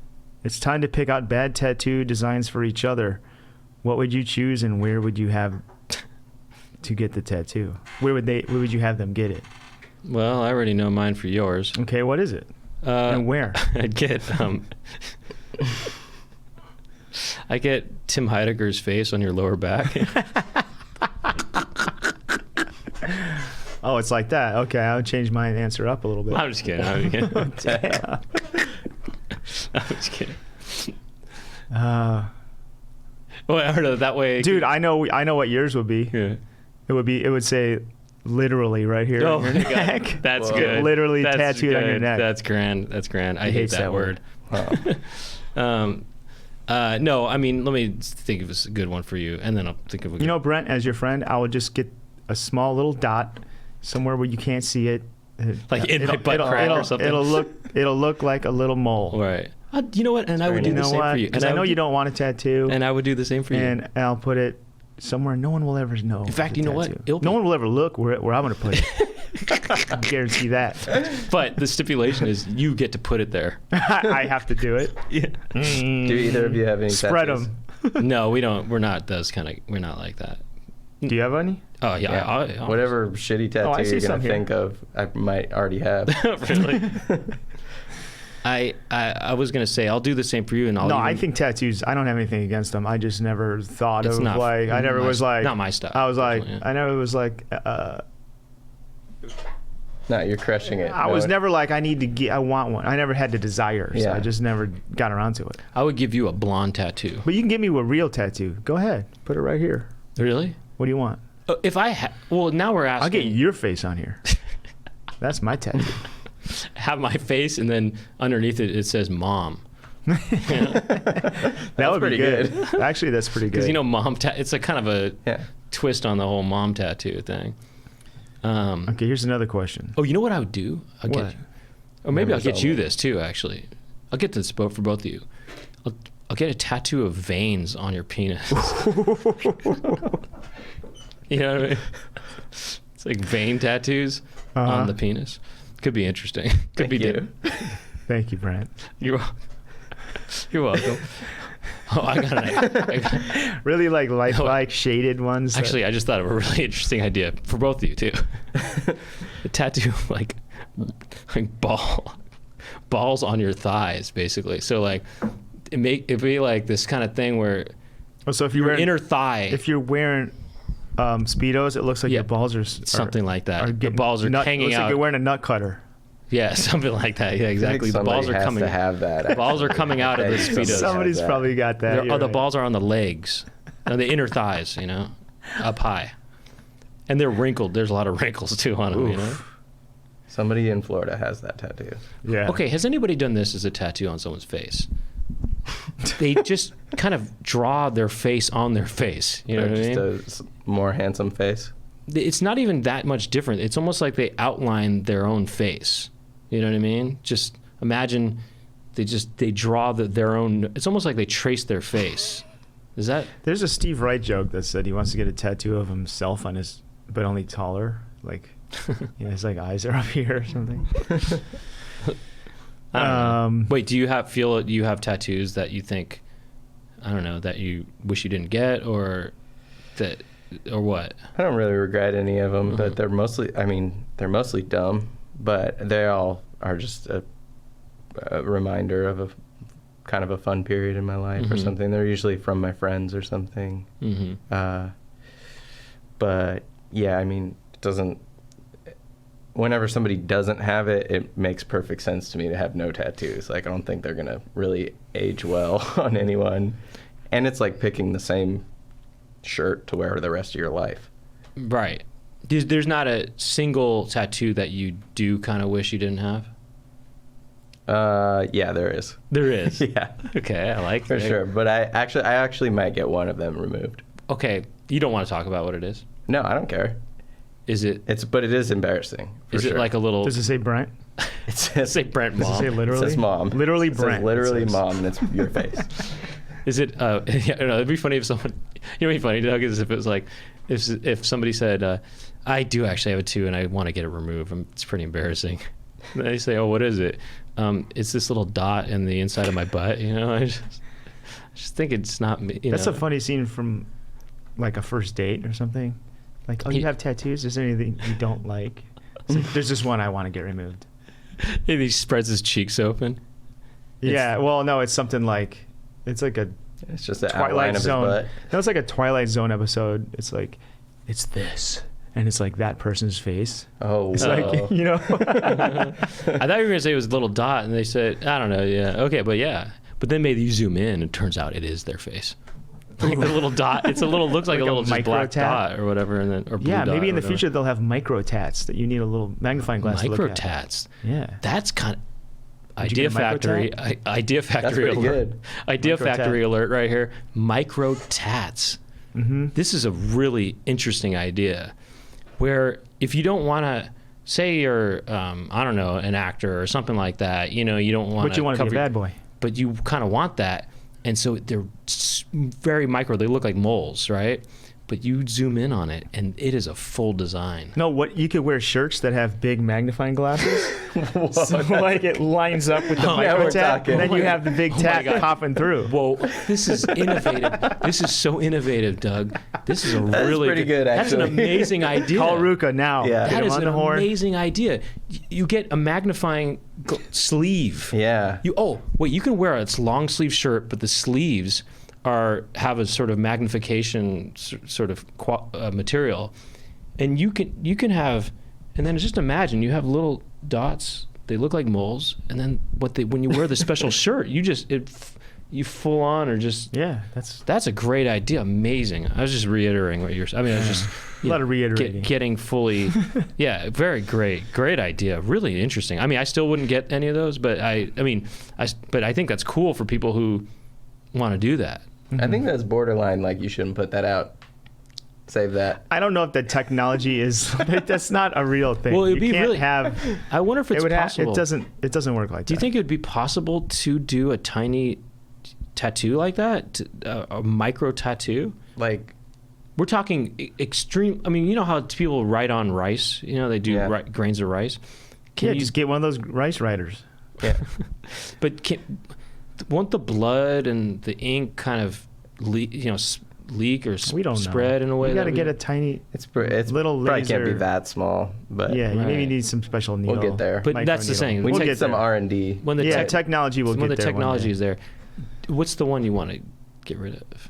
[SPEAKER 1] It's time to pick out bad tattoo designs for each other. What would you choose, and where would you have to get the tattoo? Where would you have them get it?
[SPEAKER 2] Well, I already know mine for yours.
[SPEAKER 1] Okay, what is it? And where?
[SPEAKER 2] I'd get I get Tim Heidegger's face on your lower back.
[SPEAKER 1] Oh, it's like that. Okay, I'll change my answer up a little bit.
[SPEAKER 2] I'm just kidding.
[SPEAKER 1] Damn.
[SPEAKER 2] I'm just kidding.
[SPEAKER 1] Uh,
[SPEAKER 2] Well, I heard it that way.
[SPEAKER 1] dude, I know what yours would be.
[SPEAKER 2] Yeah.
[SPEAKER 1] It would say literally right here
[SPEAKER 2] Oh
[SPEAKER 1] on your
[SPEAKER 2] my God.
[SPEAKER 1] neck.
[SPEAKER 2] That's
[SPEAKER 5] Whoa.
[SPEAKER 2] good.
[SPEAKER 1] Literally
[SPEAKER 2] That's
[SPEAKER 1] tattooed on your
[SPEAKER 2] good.
[SPEAKER 1] neck.
[SPEAKER 2] That's grand. I hate
[SPEAKER 1] hates
[SPEAKER 2] that
[SPEAKER 1] that
[SPEAKER 2] word.
[SPEAKER 5] Wow.
[SPEAKER 2] No, I mean, let me think of a good one for you, and then I'll think of a good
[SPEAKER 1] You know, Brent, as your friend, I would just get a small little dot somewhere where you can't see it.
[SPEAKER 2] Like in my butt crack or something?
[SPEAKER 1] It'll look like a little mole.
[SPEAKER 2] Right. You know what? And I would do
[SPEAKER 1] You
[SPEAKER 2] the
[SPEAKER 1] know
[SPEAKER 2] same
[SPEAKER 1] what?
[SPEAKER 2] for you.
[SPEAKER 1] Because
[SPEAKER 2] And
[SPEAKER 1] I know
[SPEAKER 2] would
[SPEAKER 1] you
[SPEAKER 2] do-
[SPEAKER 1] don't want a tattoo.
[SPEAKER 2] And I would do the same for you.
[SPEAKER 1] And I'll put it somewhere no one will ever know.
[SPEAKER 2] In fact,
[SPEAKER 1] it's a
[SPEAKER 2] you know what?
[SPEAKER 1] tattoo.
[SPEAKER 2] It'll
[SPEAKER 1] No
[SPEAKER 2] be-
[SPEAKER 1] one will ever look where I'm going to put it. I guarantee that.
[SPEAKER 2] But the stipulation is you get to put it there.
[SPEAKER 1] I have to do it.
[SPEAKER 2] Yeah.
[SPEAKER 5] Do either of you have any
[SPEAKER 1] Spread
[SPEAKER 5] tattoos?
[SPEAKER 1] them.
[SPEAKER 2] No, we don't. We're not those kind of. We're not like that.
[SPEAKER 1] Do you have any?
[SPEAKER 2] Oh yeah.
[SPEAKER 5] Yeah. Whatever shitty tattoo
[SPEAKER 1] I see
[SPEAKER 5] you're gonna
[SPEAKER 1] some here.
[SPEAKER 5] think of, I might already have.
[SPEAKER 2] Really? I was gonna say I'll do the same for you, and I'll.
[SPEAKER 1] No,
[SPEAKER 2] even,
[SPEAKER 1] I think tattoos. I don't have anything against them. I just never thought
[SPEAKER 2] It's
[SPEAKER 1] of
[SPEAKER 2] not
[SPEAKER 1] like. I never
[SPEAKER 2] my-
[SPEAKER 1] was like.
[SPEAKER 2] not my style,
[SPEAKER 1] I was like.
[SPEAKER 2] definitely, yeah.
[SPEAKER 1] I never was like.
[SPEAKER 5] No, you're crushing it.
[SPEAKER 1] I was never like. I need to get. I want one. I never had the desire. So
[SPEAKER 5] Yeah.
[SPEAKER 1] I just never got around to it.
[SPEAKER 2] I would give you a blonde tattoo.
[SPEAKER 1] But you can give me a real tattoo. Go ahead. Put it right here.
[SPEAKER 2] Really?
[SPEAKER 1] What do you want?
[SPEAKER 2] If I had, well, now we're asking.
[SPEAKER 1] I'll get your face on here. That's my tattoo.
[SPEAKER 2] Have my face, and then underneath it, it says "mom."
[SPEAKER 1] That would be
[SPEAKER 5] pretty
[SPEAKER 1] good.
[SPEAKER 5] good.
[SPEAKER 1] Actually, that's pretty good.
[SPEAKER 2] Because you know, mom. It's a kind of a
[SPEAKER 5] Yeah.
[SPEAKER 2] twist on the whole mom tattoo thing.
[SPEAKER 1] Okay, here's another question.
[SPEAKER 2] Oh, you know what I would do? I'll
[SPEAKER 1] What?
[SPEAKER 2] get you, or maybe I'll
[SPEAKER 5] Members
[SPEAKER 2] get you
[SPEAKER 5] only.
[SPEAKER 2] this too. Actually, I'll get this for both of you. I'll get a tattoo of veins on your penis. You know what I mean? It's like vein tattoos on the penis. Could be interesting. Could be
[SPEAKER 5] Thank you.
[SPEAKER 2] different.
[SPEAKER 1] Thank you, Brent.
[SPEAKER 2] You're welcome. Oh, I got
[SPEAKER 1] Really like lifelike shaded ones. that-
[SPEAKER 2] Actually, I just thought of a really interesting idea for both of you too. A tattoo of like balls on your thighs, basically. So like it'd be like this kind of thing where
[SPEAKER 1] Oh, so if
[SPEAKER 2] your
[SPEAKER 1] you're wearing,
[SPEAKER 2] inner thigh.
[SPEAKER 1] if you're wearing Speedos, it looks like
[SPEAKER 2] Yeah,
[SPEAKER 1] your balls are
[SPEAKER 2] something like that. The
[SPEAKER 1] getting
[SPEAKER 2] balls are hanging
[SPEAKER 1] looks
[SPEAKER 2] out.
[SPEAKER 1] like you're wearing a nut cutter.
[SPEAKER 2] Yeah, something like that. Yeah,
[SPEAKER 5] I
[SPEAKER 2] exactly.
[SPEAKER 5] think
[SPEAKER 2] The balls
[SPEAKER 5] somebody
[SPEAKER 2] are
[SPEAKER 5] has
[SPEAKER 2] coming.
[SPEAKER 5] to have that.
[SPEAKER 2] The balls are coming out of the
[SPEAKER 5] Somebody
[SPEAKER 2] Speedos.
[SPEAKER 5] has
[SPEAKER 1] Somebody's
[SPEAKER 5] that.
[SPEAKER 1] probably got that.
[SPEAKER 2] They're-
[SPEAKER 1] You're
[SPEAKER 2] oh, the
[SPEAKER 1] right.
[SPEAKER 2] balls are on the legs, on the inner thighs, you know, up high, and they're wrinkled. There's a lot of wrinkles too on them, you know.
[SPEAKER 5] Somebody in Florida has that tattoo.
[SPEAKER 1] Yeah.
[SPEAKER 2] Okay, has anybody done this as a tattoo on someone's face? They just kind of draw their face on their face. You know what I mean?
[SPEAKER 5] Just a more handsome face.
[SPEAKER 2] It's not even that much different. It's almost like they outline their own face. You know what I mean? Just imagine they draw their own. It's almost like they trace their face. Is that?
[SPEAKER 1] There's a Steve Wright joke that said he wants to get a tattoo of himself on his, but only taller. Like, you know, his like eyes are up here or something.
[SPEAKER 2] I don't know. Wait, do you feel you have tattoos that you think, I don't know, that you wish you didn't get, or what?
[SPEAKER 5] I don't really regret any of them, but they're mostly dumb, but they all are just a reminder of a kind of a fun period in my life or something. They're usually from my friends or something. But yeah, I mean, it doesn't. Whenever somebody doesn't have it, it makes perfect sense to me to have no tattoos. Like, I don't think they're gonna really age well on anyone, and it's like picking the same shirt to wear the rest of your life.
[SPEAKER 2] Right. There's not a single tattoo that you do kind of wish you didn't have?
[SPEAKER 5] Yeah, there is.
[SPEAKER 2] There is.
[SPEAKER 5] Yeah,
[SPEAKER 2] Okay, I like
[SPEAKER 5] for
[SPEAKER 2] that.
[SPEAKER 5] sure. But I actually might get one of them removed.
[SPEAKER 2] Okay, you don't want to talk about what it is.
[SPEAKER 5] No, I don't care.
[SPEAKER 2] Is it?
[SPEAKER 5] But it is embarrassing. For
[SPEAKER 2] Is
[SPEAKER 5] sure.
[SPEAKER 2] it like a little?
[SPEAKER 1] Does it say Brent?
[SPEAKER 5] It says,
[SPEAKER 2] say Brent
[SPEAKER 1] Does it
[SPEAKER 2] mom?
[SPEAKER 1] say
[SPEAKER 5] it
[SPEAKER 1] literally?
[SPEAKER 5] says mom.
[SPEAKER 1] Literally
[SPEAKER 5] It
[SPEAKER 1] Brent.
[SPEAKER 5] says literally
[SPEAKER 1] it says.
[SPEAKER 5] mom, and it's your face.
[SPEAKER 2] Is it? Yeah, I don't know. It'd be funny if someone. You know, what'd be funny, Doug, is if it was like, if somebody said, I do actually have a tattoo and I want to get it removed. It's pretty embarrassing. And they say, oh, what is it? It's this little dot in the inside of my butt. You know, I just think it's not me.
[SPEAKER 1] That's a funny scene from like a first date or something. Like, oh, you have tattoos? Is there anything you don't like? It's like, there's just one I want to get removed.
[SPEAKER 2] And he spreads his cheeks open.
[SPEAKER 1] Yeah, well, no, it's something like, it's like a
[SPEAKER 5] It's just the outline of his
[SPEAKER 1] Zone.
[SPEAKER 5] butt.
[SPEAKER 1] No, it's like a Twilight Zone episode. It's like, it's this. And it's like that person's face.
[SPEAKER 5] Oh,
[SPEAKER 1] It's
[SPEAKER 5] whoa.
[SPEAKER 1] like, you know.
[SPEAKER 2] I thought you were going to say it was a little dot, and they said, I don't know, yeah. Okay, but yeah. But then maybe you zoom in, and it turns out it is their face. Like the little dot. It's a little, looks like,
[SPEAKER 1] Like
[SPEAKER 2] a
[SPEAKER 1] a
[SPEAKER 2] little just
[SPEAKER 1] micro
[SPEAKER 2] black
[SPEAKER 1] tat?
[SPEAKER 2] dot or whatever, and then or blue
[SPEAKER 1] Yeah,
[SPEAKER 2] dot
[SPEAKER 1] maybe in
[SPEAKER 2] or
[SPEAKER 1] the
[SPEAKER 2] whatever.
[SPEAKER 1] future they'll have micro tats that you need a little magnifying glass to
[SPEAKER 2] Micro
[SPEAKER 1] look at.
[SPEAKER 2] tats.
[SPEAKER 1] Yeah.
[SPEAKER 2] That's kind of
[SPEAKER 1] Did you
[SPEAKER 2] Idea
[SPEAKER 1] get a micro
[SPEAKER 2] Factory.
[SPEAKER 1] tat?
[SPEAKER 2] Idea Factory
[SPEAKER 5] pretty
[SPEAKER 2] alert.
[SPEAKER 5] good.
[SPEAKER 2] Idea
[SPEAKER 1] Micro tat.
[SPEAKER 2] Factory alert right here. Micro tats.
[SPEAKER 1] Mm-hmm.
[SPEAKER 2] This is a really interesting idea, where if you don't want to, say you're, I don't know, an actor or something like that. You know, you don't want.
[SPEAKER 1] But you want to be a bad boy.
[SPEAKER 2] But you kind of want that, and so they're very micro. They look like moles, right? But you zoom in on it, and it is a full design.
[SPEAKER 1] No, what you could wear shirts that have big magnifying glasses, so like it lines up with the
[SPEAKER 2] Oh,
[SPEAKER 5] now
[SPEAKER 1] micro
[SPEAKER 5] we're
[SPEAKER 1] tat,
[SPEAKER 5] talking.
[SPEAKER 1] and then
[SPEAKER 2] Oh
[SPEAKER 1] you
[SPEAKER 2] my-
[SPEAKER 1] have the big
[SPEAKER 2] oh my
[SPEAKER 1] tat
[SPEAKER 2] God.
[SPEAKER 1] popping through.
[SPEAKER 2] Whoa, this is innovative. This is so innovative, Doug. This is a
[SPEAKER 5] That's
[SPEAKER 2] really
[SPEAKER 5] pretty good,
[SPEAKER 2] That's an
[SPEAKER 5] actually.
[SPEAKER 2] amazing idea.
[SPEAKER 1] Call Ruka now.
[SPEAKER 5] Yeah.
[SPEAKER 1] Get
[SPEAKER 2] That
[SPEAKER 1] him
[SPEAKER 2] is
[SPEAKER 1] on
[SPEAKER 2] an
[SPEAKER 1] the horn.
[SPEAKER 2] amazing idea. You get a magnifying sleeve.
[SPEAKER 5] Yeah.
[SPEAKER 2] You can wear a long sleeve shirt, but the sleeves have a sort of magnification sort of material, and you can have, and then just imagine you have little dots. They look like moles, and then when you wear the special shirt, you full on or just
[SPEAKER 1] Yeah,
[SPEAKER 2] that's a great idea. Amazing. I was just reiterating what you're. I mean, I was just
[SPEAKER 1] A lot of reiterating.
[SPEAKER 2] getting fully. Yeah, very great idea. Really interesting. I mean, I still wouldn't get any of those, but I think that's cool for people who want to do that.
[SPEAKER 5] I think that's borderline. Like, you shouldn't put that out. Save that.
[SPEAKER 1] I don't know if the technology is. That's not a real thing.
[SPEAKER 2] Well, it'd
[SPEAKER 1] you
[SPEAKER 2] be
[SPEAKER 1] can't
[SPEAKER 2] really-
[SPEAKER 1] have.
[SPEAKER 2] I wonder if
[SPEAKER 1] It
[SPEAKER 2] it's
[SPEAKER 1] would have.
[SPEAKER 2] possible.
[SPEAKER 1] It doesn't work like
[SPEAKER 2] Do you
[SPEAKER 1] that.
[SPEAKER 2] think it would be possible to do a tiny tattoo like that, a micro tattoo?
[SPEAKER 5] Like,
[SPEAKER 2] We're talking extreme. I mean, you know how people write on rice? You know, they do
[SPEAKER 5] Yeah.
[SPEAKER 2] grains of rice. Can
[SPEAKER 1] Yeah,
[SPEAKER 2] you,
[SPEAKER 1] just get one of those rice riders.
[SPEAKER 5] yeah.
[SPEAKER 2] but won't the blood and the ink kind of leak or
[SPEAKER 1] We don't
[SPEAKER 2] spread
[SPEAKER 1] know.
[SPEAKER 2] in a way?
[SPEAKER 1] You got to
[SPEAKER 2] that
[SPEAKER 1] get
[SPEAKER 2] we-
[SPEAKER 1] a tiny.
[SPEAKER 5] It's
[SPEAKER 1] Little
[SPEAKER 5] probably can't be
[SPEAKER 1] laser.
[SPEAKER 5] that small, but
[SPEAKER 1] Yeah, you maybe
[SPEAKER 2] Right.
[SPEAKER 1] need some special needle.
[SPEAKER 5] We'll get there.
[SPEAKER 2] But
[SPEAKER 1] micro
[SPEAKER 2] that's the
[SPEAKER 1] needle.
[SPEAKER 2] thing.
[SPEAKER 5] we
[SPEAKER 1] We'll
[SPEAKER 5] take
[SPEAKER 1] get
[SPEAKER 5] some
[SPEAKER 1] there.
[SPEAKER 5] R&D.
[SPEAKER 2] when the
[SPEAKER 1] Yeah,
[SPEAKER 2] tech-
[SPEAKER 1] technology will
[SPEAKER 2] when
[SPEAKER 1] get
[SPEAKER 2] the
[SPEAKER 1] there.
[SPEAKER 2] technology
[SPEAKER 1] one day.
[SPEAKER 2] is there. What's the one you want to get rid of?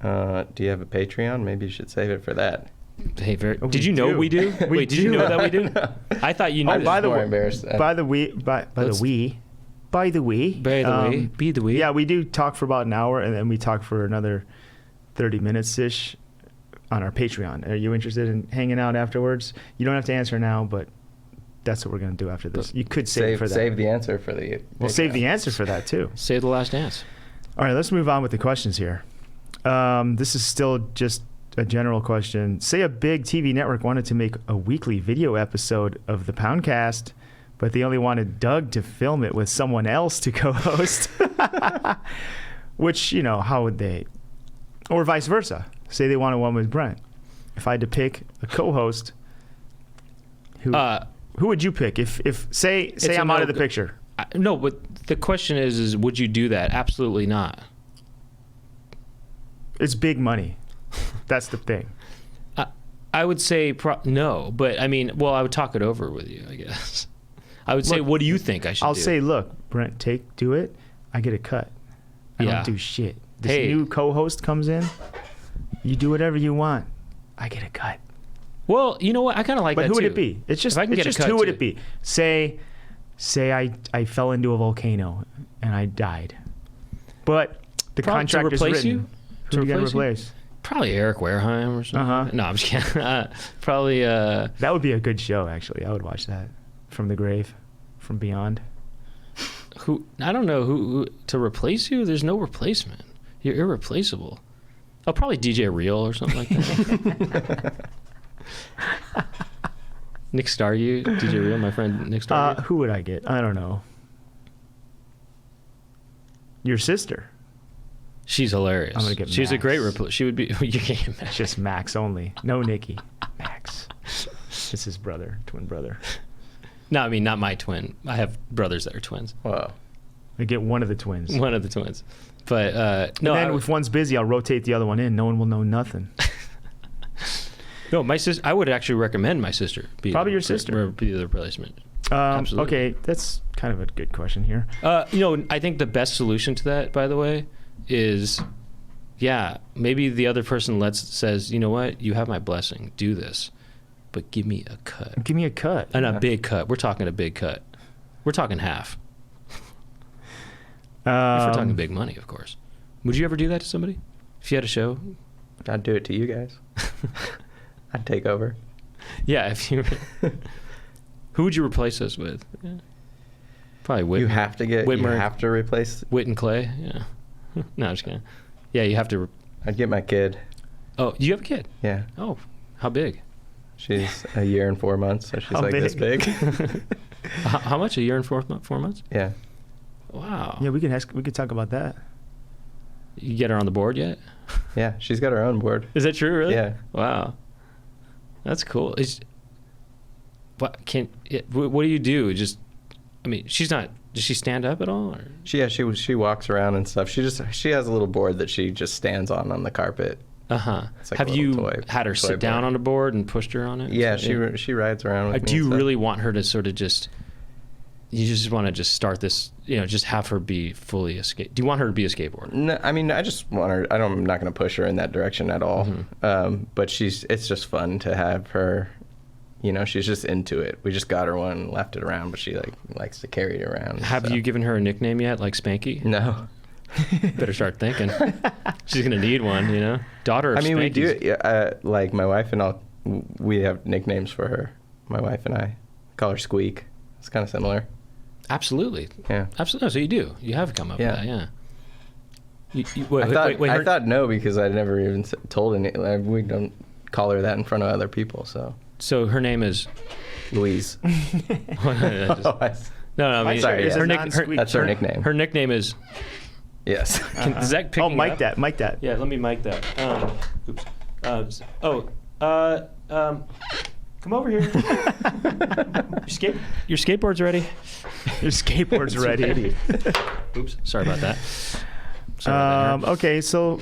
[SPEAKER 5] Do you have a Patreon? Maybe you should save it for that.
[SPEAKER 2] Hey,
[SPEAKER 1] Oh,
[SPEAKER 2] did
[SPEAKER 1] we
[SPEAKER 2] you know
[SPEAKER 1] do.
[SPEAKER 2] we do?
[SPEAKER 1] We
[SPEAKER 2] Wait, did you
[SPEAKER 1] do.
[SPEAKER 2] know that we do? I thought you knew.
[SPEAKER 1] Oh,
[SPEAKER 2] this.
[SPEAKER 1] by the
[SPEAKER 5] more
[SPEAKER 1] way,
[SPEAKER 5] embarrassed.
[SPEAKER 1] by the way,
[SPEAKER 2] Yeah,
[SPEAKER 1] we do talk for about an hour, and then we talk for another 30 minutes ish on our Patreon. Are you interested in hanging out afterwards? You don't have to answer now, but that's what we're gonna do after this. You could save it for that.
[SPEAKER 5] Save the answer for the.
[SPEAKER 1] We'll save the answer for that too.
[SPEAKER 2] Save the last dance.
[SPEAKER 1] All right, let's move on with the questions here. This is still just a general question. Say a big TV network wanted to make a weekly video episode of the Poundcast, but they only wanted Doug to film it with someone else to co-host. Which, how would they? Or vice versa. Say they wanted one with Brent. If I had to pick a co-host, who would you pick? If say I'm out of the picture.
[SPEAKER 2] No, but the question is would you do that? Absolutely not.
[SPEAKER 1] It's big money. That's the thing.
[SPEAKER 2] I would say no, but I would talk it over with you, I guess. I would say, what do you think I should do?
[SPEAKER 1] I'll say, look, Brent, do it. I get a cut. I don't do shit. This new co-host comes in. You do whatever you want. I get a cut.
[SPEAKER 2] Well, you know what? I kind of like that
[SPEAKER 1] But who would
[SPEAKER 2] too.
[SPEAKER 1] it be? It's just,
[SPEAKER 2] If I can get a cut
[SPEAKER 1] who would
[SPEAKER 2] too.
[SPEAKER 1] it be? Say I fell into a volcano and I died. But the
[SPEAKER 2] Probably to
[SPEAKER 1] contract is
[SPEAKER 2] replace
[SPEAKER 1] written.
[SPEAKER 2] you?
[SPEAKER 1] Who
[SPEAKER 2] To
[SPEAKER 1] are you going
[SPEAKER 2] replace
[SPEAKER 1] to
[SPEAKER 2] you?
[SPEAKER 1] replace?
[SPEAKER 2] Probably Eric Wareheim or something.
[SPEAKER 1] Uh-huh.
[SPEAKER 2] No, I'm just kidding. Probably.
[SPEAKER 1] That would be a good show, actually. I would watch that. From the grave, from beyond.
[SPEAKER 2] Who? I don't know who to replace you. There's no replacement. You're irreplaceable. Oh, probably DJ Real or something like that. Nick Staryu, DJ Real, my friend Nick Staryu.
[SPEAKER 1] Who would I get? I don't know. Your sister.
[SPEAKER 2] She's hilarious.
[SPEAKER 1] I'm gonna get
[SPEAKER 2] She's a
[SPEAKER 1] Max.
[SPEAKER 2] great replace. She would be. You can't get Max.
[SPEAKER 1] Just Max only. No Nikki. Max. It's his brother, twin brother.
[SPEAKER 2] No, not my twin. I have brothers that are twins.
[SPEAKER 5] Whoa.
[SPEAKER 1] I get one of the twins.
[SPEAKER 2] One of the twins. But no.
[SPEAKER 1] And then if one's busy, I'll rotate the other one in. No one will know nothing.
[SPEAKER 2] No, my sister. I would actually recommend my sister.
[SPEAKER 1] Probably your sister.
[SPEAKER 2] Be the replacement. Absolutely.
[SPEAKER 1] Okay, that's kind of a good question here.
[SPEAKER 2] I think the best solution to that, by the way, is, maybe the other person says, you know what, you have my blessing, do this, but give me a cut.
[SPEAKER 1] Give me a cut.
[SPEAKER 2] And a big cut. We're talking a big cut. We're talking half. If we're talking big money, of course. Would you ever do that to somebody? If you had a show?
[SPEAKER 5] I'd do it to you guys. I'd take over.
[SPEAKER 2] Yeah, if you... Who would you replace us with? Yeah. Probably Whitmer.
[SPEAKER 5] You have to get.
[SPEAKER 2] Whitmer.
[SPEAKER 5] You have to replace.
[SPEAKER 2] Whit and Clay, yeah. No, I'm just kidding. Yeah, you have to...
[SPEAKER 5] I'd get my kid.
[SPEAKER 2] Oh, you have a kid?
[SPEAKER 5] Yeah.
[SPEAKER 2] Oh, how big?
[SPEAKER 5] She's a year and 4 months, so she's
[SPEAKER 1] How
[SPEAKER 5] like this
[SPEAKER 1] big?
[SPEAKER 5] big.
[SPEAKER 2] How much? A year and 4 months?
[SPEAKER 5] Yeah.
[SPEAKER 2] Wow.
[SPEAKER 1] Yeah, we could talk about that.
[SPEAKER 2] You get her on the board yet?
[SPEAKER 5] Yeah, she's got her own board.
[SPEAKER 2] Is that true, really?
[SPEAKER 5] Yeah.
[SPEAKER 2] Wow. That's cool. What do you do? She's not... Does she stand up at all? Or?
[SPEAKER 5] She walks around and stuff. She has a little board that she just stands on the carpet.
[SPEAKER 2] Uh-huh.
[SPEAKER 5] It's like
[SPEAKER 2] Have
[SPEAKER 5] a little
[SPEAKER 2] you
[SPEAKER 5] toy-
[SPEAKER 2] had her
[SPEAKER 5] toy
[SPEAKER 2] sit down
[SPEAKER 5] board.
[SPEAKER 2] on a board and pushed her on it?
[SPEAKER 5] Yeah, she rides around with me.
[SPEAKER 2] Do you
[SPEAKER 5] and stuff.
[SPEAKER 2] really want her to sort of just... You just want to just start this, just have her be fully a skate... Do you want her to be a skateboarder?
[SPEAKER 5] No, I just want her. I'm not going to push her in that direction at all.
[SPEAKER 2] Mm-hmm.
[SPEAKER 5] But it's just fun to have her. She's just into it. We just got her one and left it around, but she likes to carry it around.
[SPEAKER 2] Have you given her a nickname yet, like Spanky?
[SPEAKER 5] No.
[SPEAKER 2] Better start thinking. She's gonna need one, Daughter of
[SPEAKER 5] We
[SPEAKER 2] Spanky's.
[SPEAKER 5] do. Yeah, like my wife and we have nicknames for her. My wife and I call her Squeak. It's kind of similar.
[SPEAKER 2] Absolutely.
[SPEAKER 5] Yeah.
[SPEAKER 2] Absolutely. So you do. You have come up with that, yeah.
[SPEAKER 5] I thought no, because I never even told any. We don't call her that in front of other people.
[SPEAKER 2] So her name is
[SPEAKER 5] Louise.
[SPEAKER 2] No,
[SPEAKER 5] Sorry,
[SPEAKER 1] Is it
[SPEAKER 2] her
[SPEAKER 1] non-squeak?
[SPEAKER 5] That's her nickname.
[SPEAKER 2] Her nickning is...
[SPEAKER 5] Yes.
[SPEAKER 2] Is that picking
[SPEAKER 1] Oh, mic
[SPEAKER 2] up?
[SPEAKER 1] that. Mic that.
[SPEAKER 2] Yeah, let me mic that. Oops. Come over here. Your skateboard's ready.
[SPEAKER 1] Your skateboard's ready.
[SPEAKER 2] Oops. Sorry about that. Sorry about that.
[SPEAKER 1] Okay, so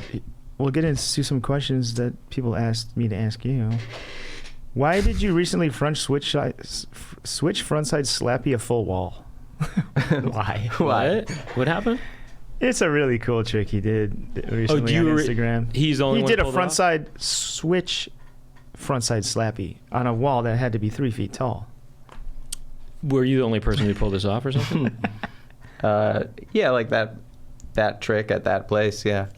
[SPEAKER 1] we'll get into some questions that people asked me to ask you. Why did you recently switch frontside slappy a full wall? Why?
[SPEAKER 2] What happened?
[SPEAKER 1] It's a really cool trick he did recently on Instagram.
[SPEAKER 2] He's the only
[SPEAKER 1] He
[SPEAKER 2] one
[SPEAKER 1] did
[SPEAKER 2] that
[SPEAKER 1] a
[SPEAKER 2] pulled it off?
[SPEAKER 1] frontside switch, frontside slappy on a wall that had to be 3 feet tall.
[SPEAKER 2] Were you the only person who pulled this off or something?
[SPEAKER 5] Yeah, like that trick at that place. Yeah.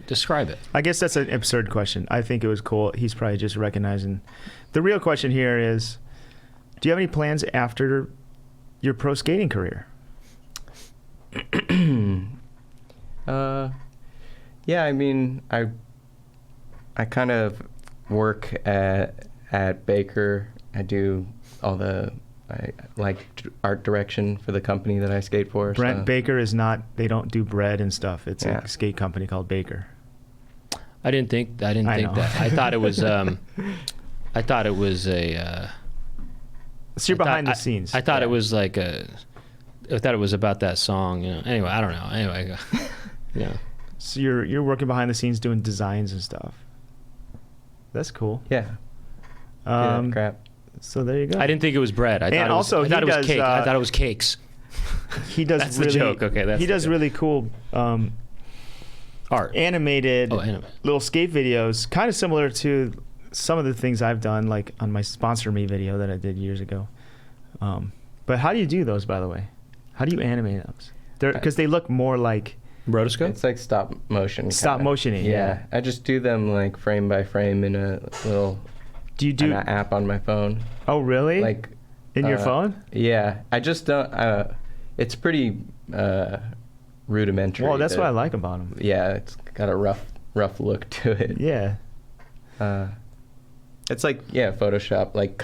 [SPEAKER 2] Describe it.
[SPEAKER 1] I guess that's an absurd question. I think it was cool. He's probably just recognizing. The real question here is, do you have any plans after your pro skating career?
[SPEAKER 5] Yeah, I mean, I kind of work at Baker. I do all the art direction for the company that I skate for.
[SPEAKER 1] Brent
[SPEAKER 5] so.
[SPEAKER 1] Baker is not. They don't do bread and stuff. It's
[SPEAKER 5] Yeah.
[SPEAKER 1] a skate company called Baker.
[SPEAKER 2] I didn't think
[SPEAKER 1] I know.
[SPEAKER 2] that. I thought it was. I thought it was a.
[SPEAKER 1] So you're behind the scenes.
[SPEAKER 2] I thought it was like a. I thought it was about that song. You know. Anyway, I don't know. Anyway, yeah.
[SPEAKER 1] So you're working behind the scenes doing designs and stuff. That's cool.
[SPEAKER 5] Yeah. Crap.
[SPEAKER 1] So there you go.
[SPEAKER 2] I didn't think it was bread. I thought
[SPEAKER 1] also,
[SPEAKER 2] it was, I thought
[SPEAKER 1] he
[SPEAKER 2] it was
[SPEAKER 1] does,
[SPEAKER 2] cake. I thought it was cakes.
[SPEAKER 1] He does
[SPEAKER 2] That's the
[SPEAKER 1] really.
[SPEAKER 2] joke. Okay, that's
[SPEAKER 1] he
[SPEAKER 2] the
[SPEAKER 1] does
[SPEAKER 2] joke.
[SPEAKER 1] really cool
[SPEAKER 2] Art.
[SPEAKER 1] animated
[SPEAKER 2] Anime.
[SPEAKER 1] little skate videos, kind of similar to some of the things I've done, like on my Sponsor Me video that I did years ago. But how do you do those, by the way? How do you animate those? Because they look more like
[SPEAKER 2] Rotoscope?
[SPEAKER 5] It's like stop motion.
[SPEAKER 1] Stop
[SPEAKER 5] kinda.
[SPEAKER 1] motion-y, yeah.
[SPEAKER 5] I just do them like frame by frame in a little
[SPEAKER 1] Do you do?
[SPEAKER 5] an app on my phone.
[SPEAKER 1] Oh, really?
[SPEAKER 5] Like
[SPEAKER 1] in your phone?
[SPEAKER 5] Yeah, I just don't. It's pretty rudimentary.
[SPEAKER 1] Well, that's what I like about them.
[SPEAKER 5] Yeah, it's got a rough look to it.
[SPEAKER 1] Yeah.
[SPEAKER 5] It's like Photoshop, like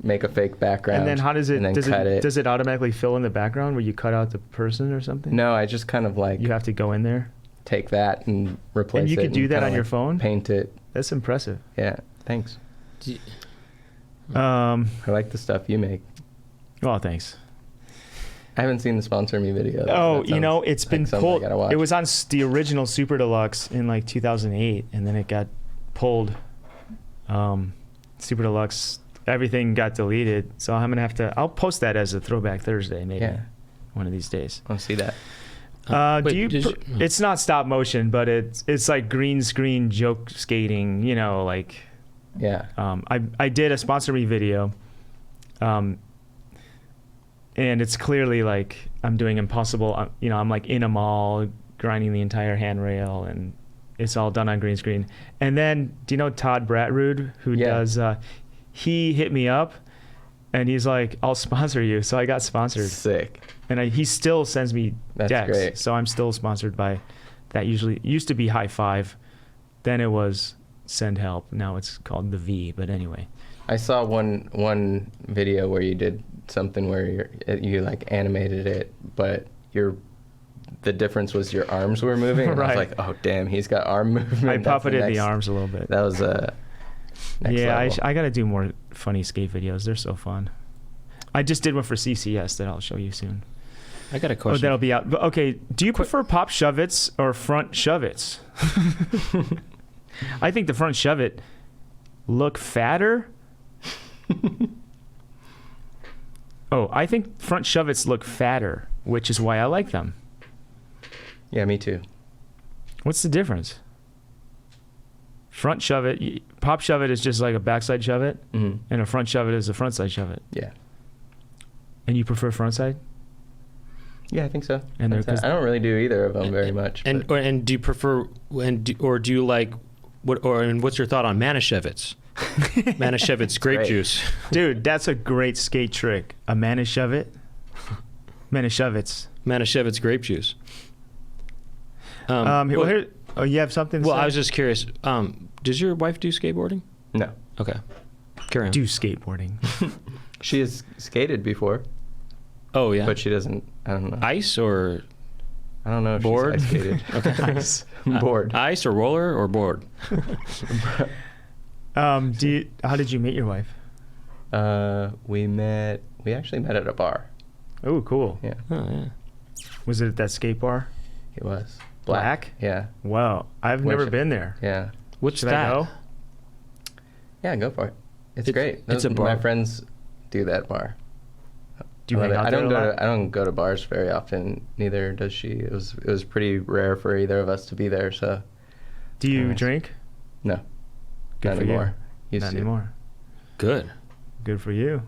[SPEAKER 5] make a fake background.
[SPEAKER 1] And then how does it?
[SPEAKER 5] And then
[SPEAKER 1] Does
[SPEAKER 5] cut it.
[SPEAKER 1] Does it automatically fill in the background where you cut out the person or something?
[SPEAKER 5] No, I just kind of like
[SPEAKER 1] You have to go in there.
[SPEAKER 5] take that and replace it.
[SPEAKER 1] And you could do that
[SPEAKER 5] kinda
[SPEAKER 1] on your
[SPEAKER 5] like
[SPEAKER 1] phone?
[SPEAKER 5] Paint it.
[SPEAKER 1] That's impressive.
[SPEAKER 5] Yeah, thanks.
[SPEAKER 1] Um.
[SPEAKER 5] I like the stuff you make.
[SPEAKER 1] Well, thanks.
[SPEAKER 5] I haven't seen the Sponsor Me video.
[SPEAKER 1] Oh,
[SPEAKER 5] That
[SPEAKER 1] you know,
[SPEAKER 5] sounds
[SPEAKER 1] it's been
[SPEAKER 5] like something I
[SPEAKER 1] pulled.
[SPEAKER 5] gotta watch.
[SPEAKER 1] It was on the original Super Deluxe in like 2008, and then it got pulled. Super Deluxe, everything got deleted. So I'm gonna have to. I'll post that as a Throwback Thursday, maybe
[SPEAKER 5] Yeah.
[SPEAKER 1] one of these days.
[SPEAKER 5] I want to see that.
[SPEAKER 2] Wait,
[SPEAKER 1] Do you?
[SPEAKER 2] did you-
[SPEAKER 1] It's not stop motion, but it's like green screen joke skating. You know, like.
[SPEAKER 5] Yeah.
[SPEAKER 1] I did a Sponsor Me video, and it's clearly like I'm doing impossible. I'm like in a mall grinding the entire handrail, and it's all done on green screen. And then, do you know Todd Bratrud, who
[SPEAKER 5] Yeah.
[SPEAKER 1] does? He hit me up, and he's like, "I'll sponsor you." So I got sponsored,
[SPEAKER 5] Sick.
[SPEAKER 1] and he still sends me
[SPEAKER 5] That's
[SPEAKER 1] decks.
[SPEAKER 5] great.
[SPEAKER 1] So I'm still sponsored by that. Usually it used to be High Five, then it was Send Help. Now it's called the V. But anyway,
[SPEAKER 5] I saw one video where you did something where you like animated it, but the difference was your arms were moving. And I
[SPEAKER 1] Right.
[SPEAKER 5] was like, oh damn, he's got arm movement.
[SPEAKER 1] I
[SPEAKER 5] That's
[SPEAKER 1] puppeted the
[SPEAKER 5] next-
[SPEAKER 1] arms a little bit.
[SPEAKER 5] That was next
[SPEAKER 1] Yeah,
[SPEAKER 5] level.
[SPEAKER 1] I got to do more funny skate videos. They're so fun. I just did one for CCS that I'll show you soon.
[SPEAKER 2] I got a
[SPEAKER 1] Oh,
[SPEAKER 2] question.
[SPEAKER 1] that'll be out. But okay, do you prefer pop shove-its or front shove-its? I think the front shove-it look fatter. I think front shove-its look fatter, which is why I like them.
[SPEAKER 5] Yeah, me too.
[SPEAKER 1] What's the difference? Front shove-it, pop shove-it is just like a backside shove-it,
[SPEAKER 5] Hmm.
[SPEAKER 1] and a front shove-it is a front side shove-it.
[SPEAKER 5] Yeah.
[SPEAKER 1] And you prefer front side?
[SPEAKER 5] Yeah, I think so.
[SPEAKER 1] And they're-
[SPEAKER 5] I don't really do either of them very much.
[SPEAKER 2] And
[SPEAKER 5] but-
[SPEAKER 2] do you prefer or do you like and what's your thought on Manischewitz? Manischewitz grape
[SPEAKER 5] great.
[SPEAKER 2] juice.
[SPEAKER 1] Dude, that's a great skate trick. A Manischewitz. Manischewitz.
[SPEAKER 2] Manischewitz grape juice.
[SPEAKER 1] Here, you have something to
[SPEAKER 2] Well,
[SPEAKER 1] say?
[SPEAKER 2] I was just curious. Does your wife do skateboarding?
[SPEAKER 5] no,
[SPEAKER 2] Okay. Carry on.
[SPEAKER 1] do skateboarding.
[SPEAKER 5] she has skated before,
[SPEAKER 2] Oh yeah.
[SPEAKER 5] but she doesn't. I don't know.
[SPEAKER 2] Ice or
[SPEAKER 5] I don't know if
[SPEAKER 2] board?
[SPEAKER 5] she's ice skated.
[SPEAKER 2] Okay.
[SPEAKER 1] Nice.
[SPEAKER 5] Board.
[SPEAKER 2] Ice or roller or board?
[SPEAKER 1] How did you meet your wife?
[SPEAKER 5] We actually met at a bar.
[SPEAKER 1] Oh, cool.
[SPEAKER 5] Yeah,
[SPEAKER 2] Oh yeah.
[SPEAKER 1] Was it at that skate bar?
[SPEAKER 5] it was
[SPEAKER 1] Black?
[SPEAKER 5] Yeah,
[SPEAKER 1] Wow, I've
[SPEAKER 5] Where's
[SPEAKER 1] never
[SPEAKER 5] it?
[SPEAKER 1] been there.
[SPEAKER 5] yeah,
[SPEAKER 2] What's
[SPEAKER 1] Should
[SPEAKER 2] that?
[SPEAKER 1] I go?
[SPEAKER 5] yeah. Go for it. It's
[SPEAKER 2] It's-
[SPEAKER 5] great.
[SPEAKER 2] it's a bar.
[SPEAKER 5] My friends do that bar.
[SPEAKER 1] Do you hang out
[SPEAKER 5] I
[SPEAKER 1] there
[SPEAKER 5] don't
[SPEAKER 1] a lot?
[SPEAKER 5] I don't go to bars very often. Neither does she. It was pretty rare for either of us to be there. So
[SPEAKER 1] Do you
[SPEAKER 5] Nice.
[SPEAKER 1] drink?
[SPEAKER 5] no,
[SPEAKER 1] Good
[SPEAKER 5] not
[SPEAKER 1] for
[SPEAKER 5] anymore.
[SPEAKER 1] you.
[SPEAKER 5] Used
[SPEAKER 1] Not
[SPEAKER 5] to.
[SPEAKER 1] anymore.
[SPEAKER 2] Good.
[SPEAKER 1] Good for you.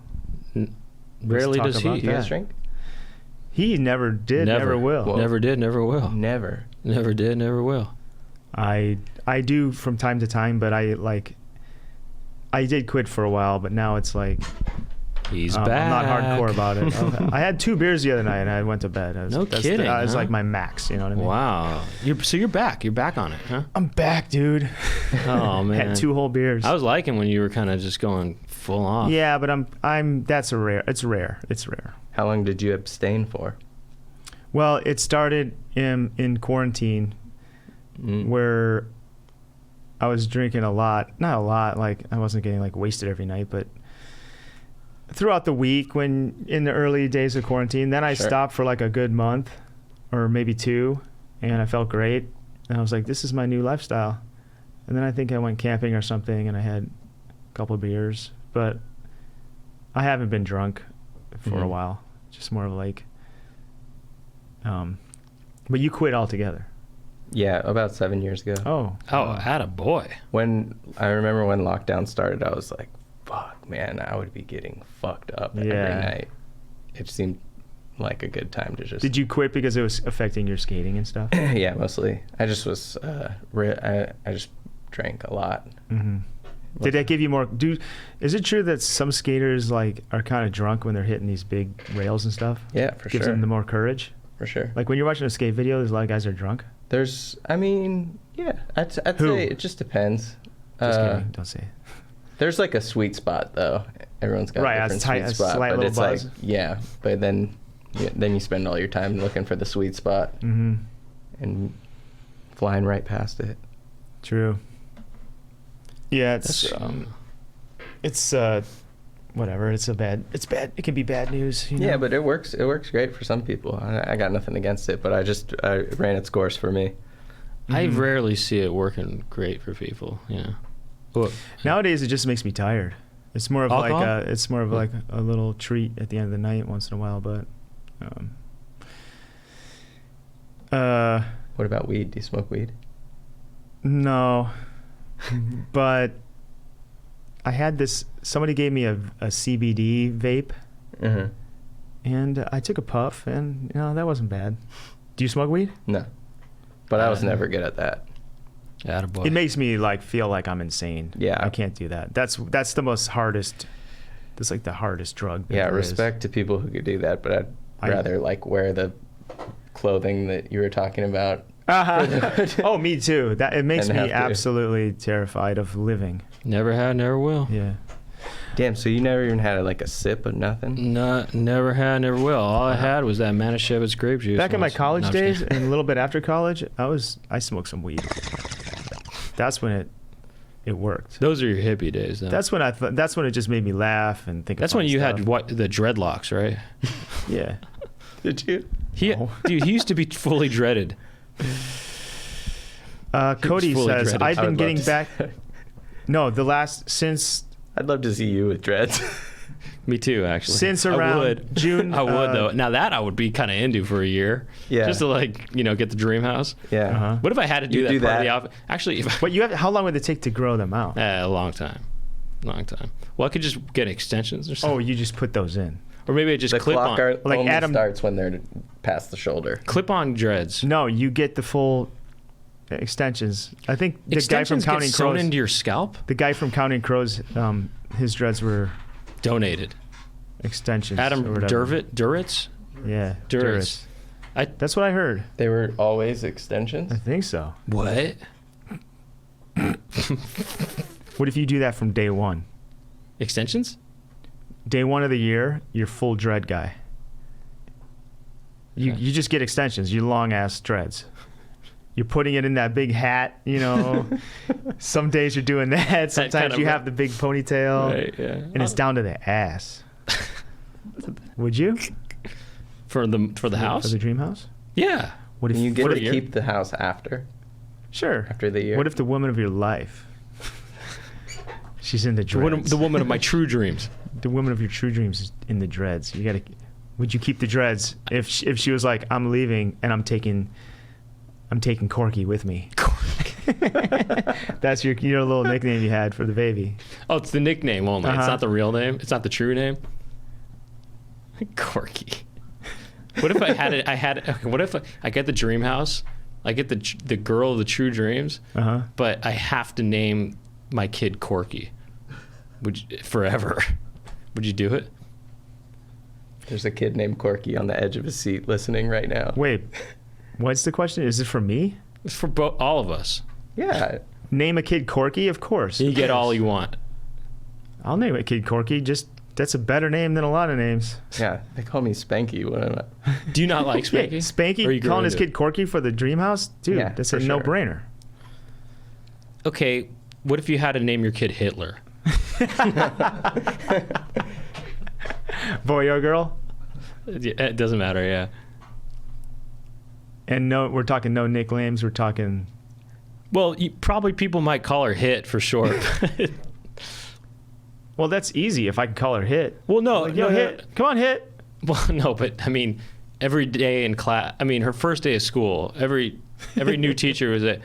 [SPEAKER 2] Rarely
[SPEAKER 1] talk
[SPEAKER 2] does
[SPEAKER 1] about
[SPEAKER 2] he.
[SPEAKER 5] You
[SPEAKER 1] that.
[SPEAKER 5] guys drink?
[SPEAKER 1] He never did, never will.
[SPEAKER 5] Well-
[SPEAKER 2] Never did, never will.
[SPEAKER 5] Never.
[SPEAKER 2] Never did, never will.
[SPEAKER 1] I do from time to time, but I did quit for a while, but now it's like
[SPEAKER 2] He's
[SPEAKER 1] I'm
[SPEAKER 2] back.
[SPEAKER 1] not hardcore about it. I had 2 beers the other night and I went to bed.
[SPEAKER 2] No kidding,
[SPEAKER 1] That was
[SPEAKER 2] huh?
[SPEAKER 1] like my max, you know what I mean?
[SPEAKER 2] Wow. You're back. You're back on it, huh?
[SPEAKER 1] I'm back, dude.
[SPEAKER 2] Oh man.
[SPEAKER 1] Had 2 whole beers.
[SPEAKER 2] I was liking when you were kind of just going full off.
[SPEAKER 1] Yeah, but that's It's rare.
[SPEAKER 5] How long did you abstain for?
[SPEAKER 1] Well, it started in quarantine where I was drinking a lot. Not a lot, like I wasn't getting like wasted every night, but throughout the week when in the early days of quarantine, then I
[SPEAKER 5] Sure.
[SPEAKER 1] stopped for like a good month or maybe 2 and I felt great. And I was like, this is my new lifestyle. And then I think I went camping or something and I had a couple of beers, but I haven't been drunk for a
[SPEAKER 5] Mhm.
[SPEAKER 1] while. Just more of like, but you quit altogether.
[SPEAKER 5] Yeah, about 7 years ago.
[SPEAKER 1] Oh.
[SPEAKER 2] Oh, attaboy.
[SPEAKER 5] When I remember when lockdown started, I was like, "Fuck, man, I would be getting fucked up every
[SPEAKER 1] Yeah.
[SPEAKER 5] night." It seemed like a good time to just.
[SPEAKER 1] Did you quit because it was affecting your skating and stuff?
[SPEAKER 5] Yeah, mostly. I just was. I just drank a lot.
[SPEAKER 1] Mm-hmm. Did that give you more? Is it true that some skaters like are kind of drunk when they're hitting these big rails and stuff?
[SPEAKER 5] Yeah, for
[SPEAKER 1] Gives
[SPEAKER 5] sure.
[SPEAKER 1] them the more courage.
[SPEAKER 5] For sure.
[SPEAKER 1] Like when you're watching a skate video, there's a lot of guys that are drunk.
[SPEAKER 5] There's. I mean, yeah. I'd
[SPEAKER 1] Who?
[SPEAKER 5] say it just depends.
[SPEAKER 1] Just kidding. Don't say it.
[SPEAKER 5] There's like a sweet spot though. Everyone's got
[SPEAKER 1] Right,
[SPEAKER 5] a
[SPEAKER 1] a
[SPEAKER 5] different
[SPEAKER 1] tight-
[SPEAKER 5] sweet
[SPEAKER 1] a
[SPEAKER 5] spot,
[SPEAKER 1] slight
[SPEAKER 5] but
[SPEAKER 1] little
[SPEAKER 5] it's
[SPEAKER 1] buzz.
[SPEAKER 5] like yeah. But then you spend all your time looking for the sweet spot
[SPEAKER 1] Mm-hmm.
[SPEAKER 5] and flying right past it.
[SPEAKER 1] True. Yeah,
[SPEAKER 2] That's
[SPEAKER 1] it's whatever. It's bad. It can be bad news. You know?
[SPEAKER 5] Yeah, but it works. It works great for some people. I got nothing against it, but I ran its course for me.
[SPEAKER 2] I
[SPEAKER 1] Mhm.
[SPEAKER 2] rarely see it working great for people. Yeah. Well,
[SPEAKER 1] Nowadays, it just makes me tired. It's more of
[SPEAKER 2] Alcohol?
[SPEAKER 1] like a little treat at the end of the night once in a while. But,
[SPEAKER 5] What about weed? Do you smoke weed?
[SPEAKER 1] no, but I had this. Somebody gave me a CBD vape,
[SPEAKER 5] Mm-hmm.
[SPEAKER 1] and I took a puff, and that wasn't bad. Do you smoke weed?
[SPEAKER 5] No, but I was never good at that.
[SPEAKER 2] attaboy.
[SPEAKER 1] It makes me like feel like I'm insane.
[SPEAKER 5] Yeah.
[SPEAKER 1] I can't do that. That's the most hardest. That's like the hardest drug. that
[SPEAKER 5] Yeah,
[SPEAKER 1] there is.
[SPEAKER 5] respect to people who could do that, but
[SPEAKER 1] I-
[SPEAKER 5] I'd rather like wear the clothing that you were talking about.
[SPEAKER 1] Uh-huh. Oh, me too. That it makes
[SPEAKER 5] And
[SPEAKER 1] me
[SPEAKER 5] have to-
[SPEAKER 1] absolutely terrified of living.
[SPEAKER 2] Never had, never will.
[SPEAKER 1] Yeah.
[SPEAKER 5] Damn, so you never even had like a sip of nothing?
[SPEAKER 2] No, never had, never will. All I had was that Manischewitz grape juice.
[SPEAKER 1] Back in my
[SPEAKER 2] once.
[SPEAKER 1] college
[SPEAKER 2] No, I'm just
[SPEAKER 1] days
[SPEAKER 2] kidding.
[SPEAKER 1] and a little bit after college, I smoked some weed. That's when it worked.
[SPEAKER 2] Those are your hippie days, though.
[SPEAKER 1] That's when that's when it just made me laugh and think.
[SPEAKER 2] That's
[SPEAKER 1] of
[SPEAKER 2] when
[SPEAKER 1] funny
[SPEAKER 2] you
[SPEAKER 1] stuff.
[SPEAKER 2] had the dreadlocks, right?
[SPEAKER 1] Yeah.
[SPEAKER 5] Did you?
[SPEAKER 2] Dude, he used to be fully dreaded.
[SPEAKER 1] Cody
[SPEAKER 2] fully
[SPEAKER 1] says
[SPEAKER 2] dreaded.
[SPEAKER 1] I've
[SPEAKER 5] I
[SPEAKER 1] been
[SPEAKER 5] would
[SPEAKER 1] getting
[SPEAKER 5] love
[SPEAKER 1] back.
[SPEAKER 5] to-
[SPEAKER 1] No, since
[SPEAKER 5] I'd love to see you with dreads.
[SPEAKER 2] Me too, actually.
[SPEAKER 1] Since
[SPEAKER 2] I
[SPEAKER 1] around
[SPEAKER 2] would.
[SPEAKER 1] June,
[SPEAKER 2] I would though. Now that I would be kind of into for a year.
[SPEAKER 5] Yeah.
[SPEAKER 2] Just to get the dream house.
[SPEAKER 5] Yeah.
[SPEAKER 1] Uh-huh.
[SPEAKER 2] What if I had to do
[SPEAKER 5] You
[SPEAKER 2] that
[SPEAKER 5] do
[SPEAKER 2] part of
[SPEAKER 5] that.
[SPEAKER 2] the outfit? Actually, if
[SPEAKER 1] But how long would it take to grow them out?
[SPEAKER 2] a long time. Long time. Well, I could just get extensions or
[SPEAKER 1] Oh,
[SPEAKER 2] something.
[SPEAKER 1] you just put those in.
[SPEAKER 2] Or maybe I just
[SPEAKER 5] The
[SPEAKER 2] clip
[SPEAKER 5] clock
[SPEAKER 2] on.
[SPEAKER 1] Like
[SPEAKER 5] only
[SPEAKER 1] Adam-
[SPEAKER 5] starts when they're past the shoulder.
[SPEAKER 2] Clip on dreads.
[SPEAKER 1] No, you get the full extensions. I think the guy from
[SPEAKER 2] Extensions
[SPEAKER 1] Counting
[SPEAKER 2] get sewn
[SPEAKER 1] Crows.
[SPEAKER 2] into your scalp?
[SPEAKER 1] The guy from Counting Crows, his dreads were
[SPEAKER 2] Donated.
[SPEAKER 1] extensions.
[SPEAKER 2] Adam
[SPEAKER 1] or whatever.
[SPEAKER 2] Duritz?
[SPEAKER 1] Yeah,
[SPEAKER 2] Duritz.
[SPEAKER 1] Duritz. That's what I heard.
[SPEAKER 5] They were always extensions?
[SPEAKER 1] I think so.
[SPEAKER 2] What?
[SPEAKER 1] What if you do that from day one?
[SPEAKER 2] Extensions?
[SPEAKER 1] Day one of the year, you're full dread guy. You
[SPEAKER 2] Okay.
[SPEAKER 1] you just get extensions. You long ass dreads. You're putting it in that big hat. Some days you're doing that. Sometimes
[SPEAKER 2] kind of
[SPEAKER 1] you have the big ponytail,
[SPEAKER 2] Right, yeah.
[SPEAKER 1] and it's down to the ass. Would you
[SPEAKER 2] For the house?
[SPEAKER 1] for the dream house?
[SPEAKER 2] Yeah.
[SPEAKER 1] What if
[SPEAKER 5] And you get
[SPEAKER 2] For a
[SPEAKER 5] to
[SPEAKER 2] year?
[SPEAKER 5] keep the house after
[SPEAKER 1] Sure.
[SPEAKER 5] the year.
[SPEAKER 1] What if the woman of your life? She's in the dreads.
[SPEAKER 2] The woman of my true dreams.
[SPEAKER 1] The woman of your true dreams is in the dreads. You gotta. would you keep the dreads if she was like, I'm leaving and I'm taking Corky with me? That's your little nickname you had for the baby.
[SPEAKER 2] Oh, it's the nickname only. It's not the real name. It's not the true name. Corky. What if I had it? Okay, what if I get the dream house? I get the girl of the true dreams, but I have to name my kid Corky. Forever? Would you do it?
[SPEAKER 5] There's a kid named Corky on the edge of his seat listening right now.
[SPEAKER 1] Wait, what's the question? Is it for me?
[SPEAKER 2] It's for all of us.
[SPEAKER 5] Yeah.
[SPEAKER 1] Name a kid Corky, of course.
[SPEAKER 2] You get all you want.
[SPEAKER 1] I'll name a kid Corky. That's a better name than a lot of names.
[SPEAKER 5] Yeah, they call me Spanky. What am I?
[SPEAKER 2] Do you not like Spanky?
[SPEAKER 1] Yeah, Spanky calling his kid Corky for the dream house? Dude,
[SPEAKER 5] Yeah,
[SPEAKER 1] that's
[SPEAKER 5] for
[SPEAKER 1] a
[SPEAKER 5] sure.
[SPEAKER 1] no-brainer.
[SPEAKER 2] Okay, what if you had to name your kid Hitler?
[SPEAKER 1] Boy or girl?
[SPEAKER 2] It doesn't matter, yeah.
[SPEAKER 1] And no, we're talking no nicknames. We're talking...
[SPEAKER 2] Well, probably people might call her Hit for short.
[SPEAKER 1] Well, that's easy if I can call her Hit.
[SPEAKER 2] Well, no,
[SPEAKER 1] Like, yo, Hit. Come on, Hit.
[SPEAKER 2] Well, no, but I mean, every day in class. I mean, her first day of school. Every new teacher was like,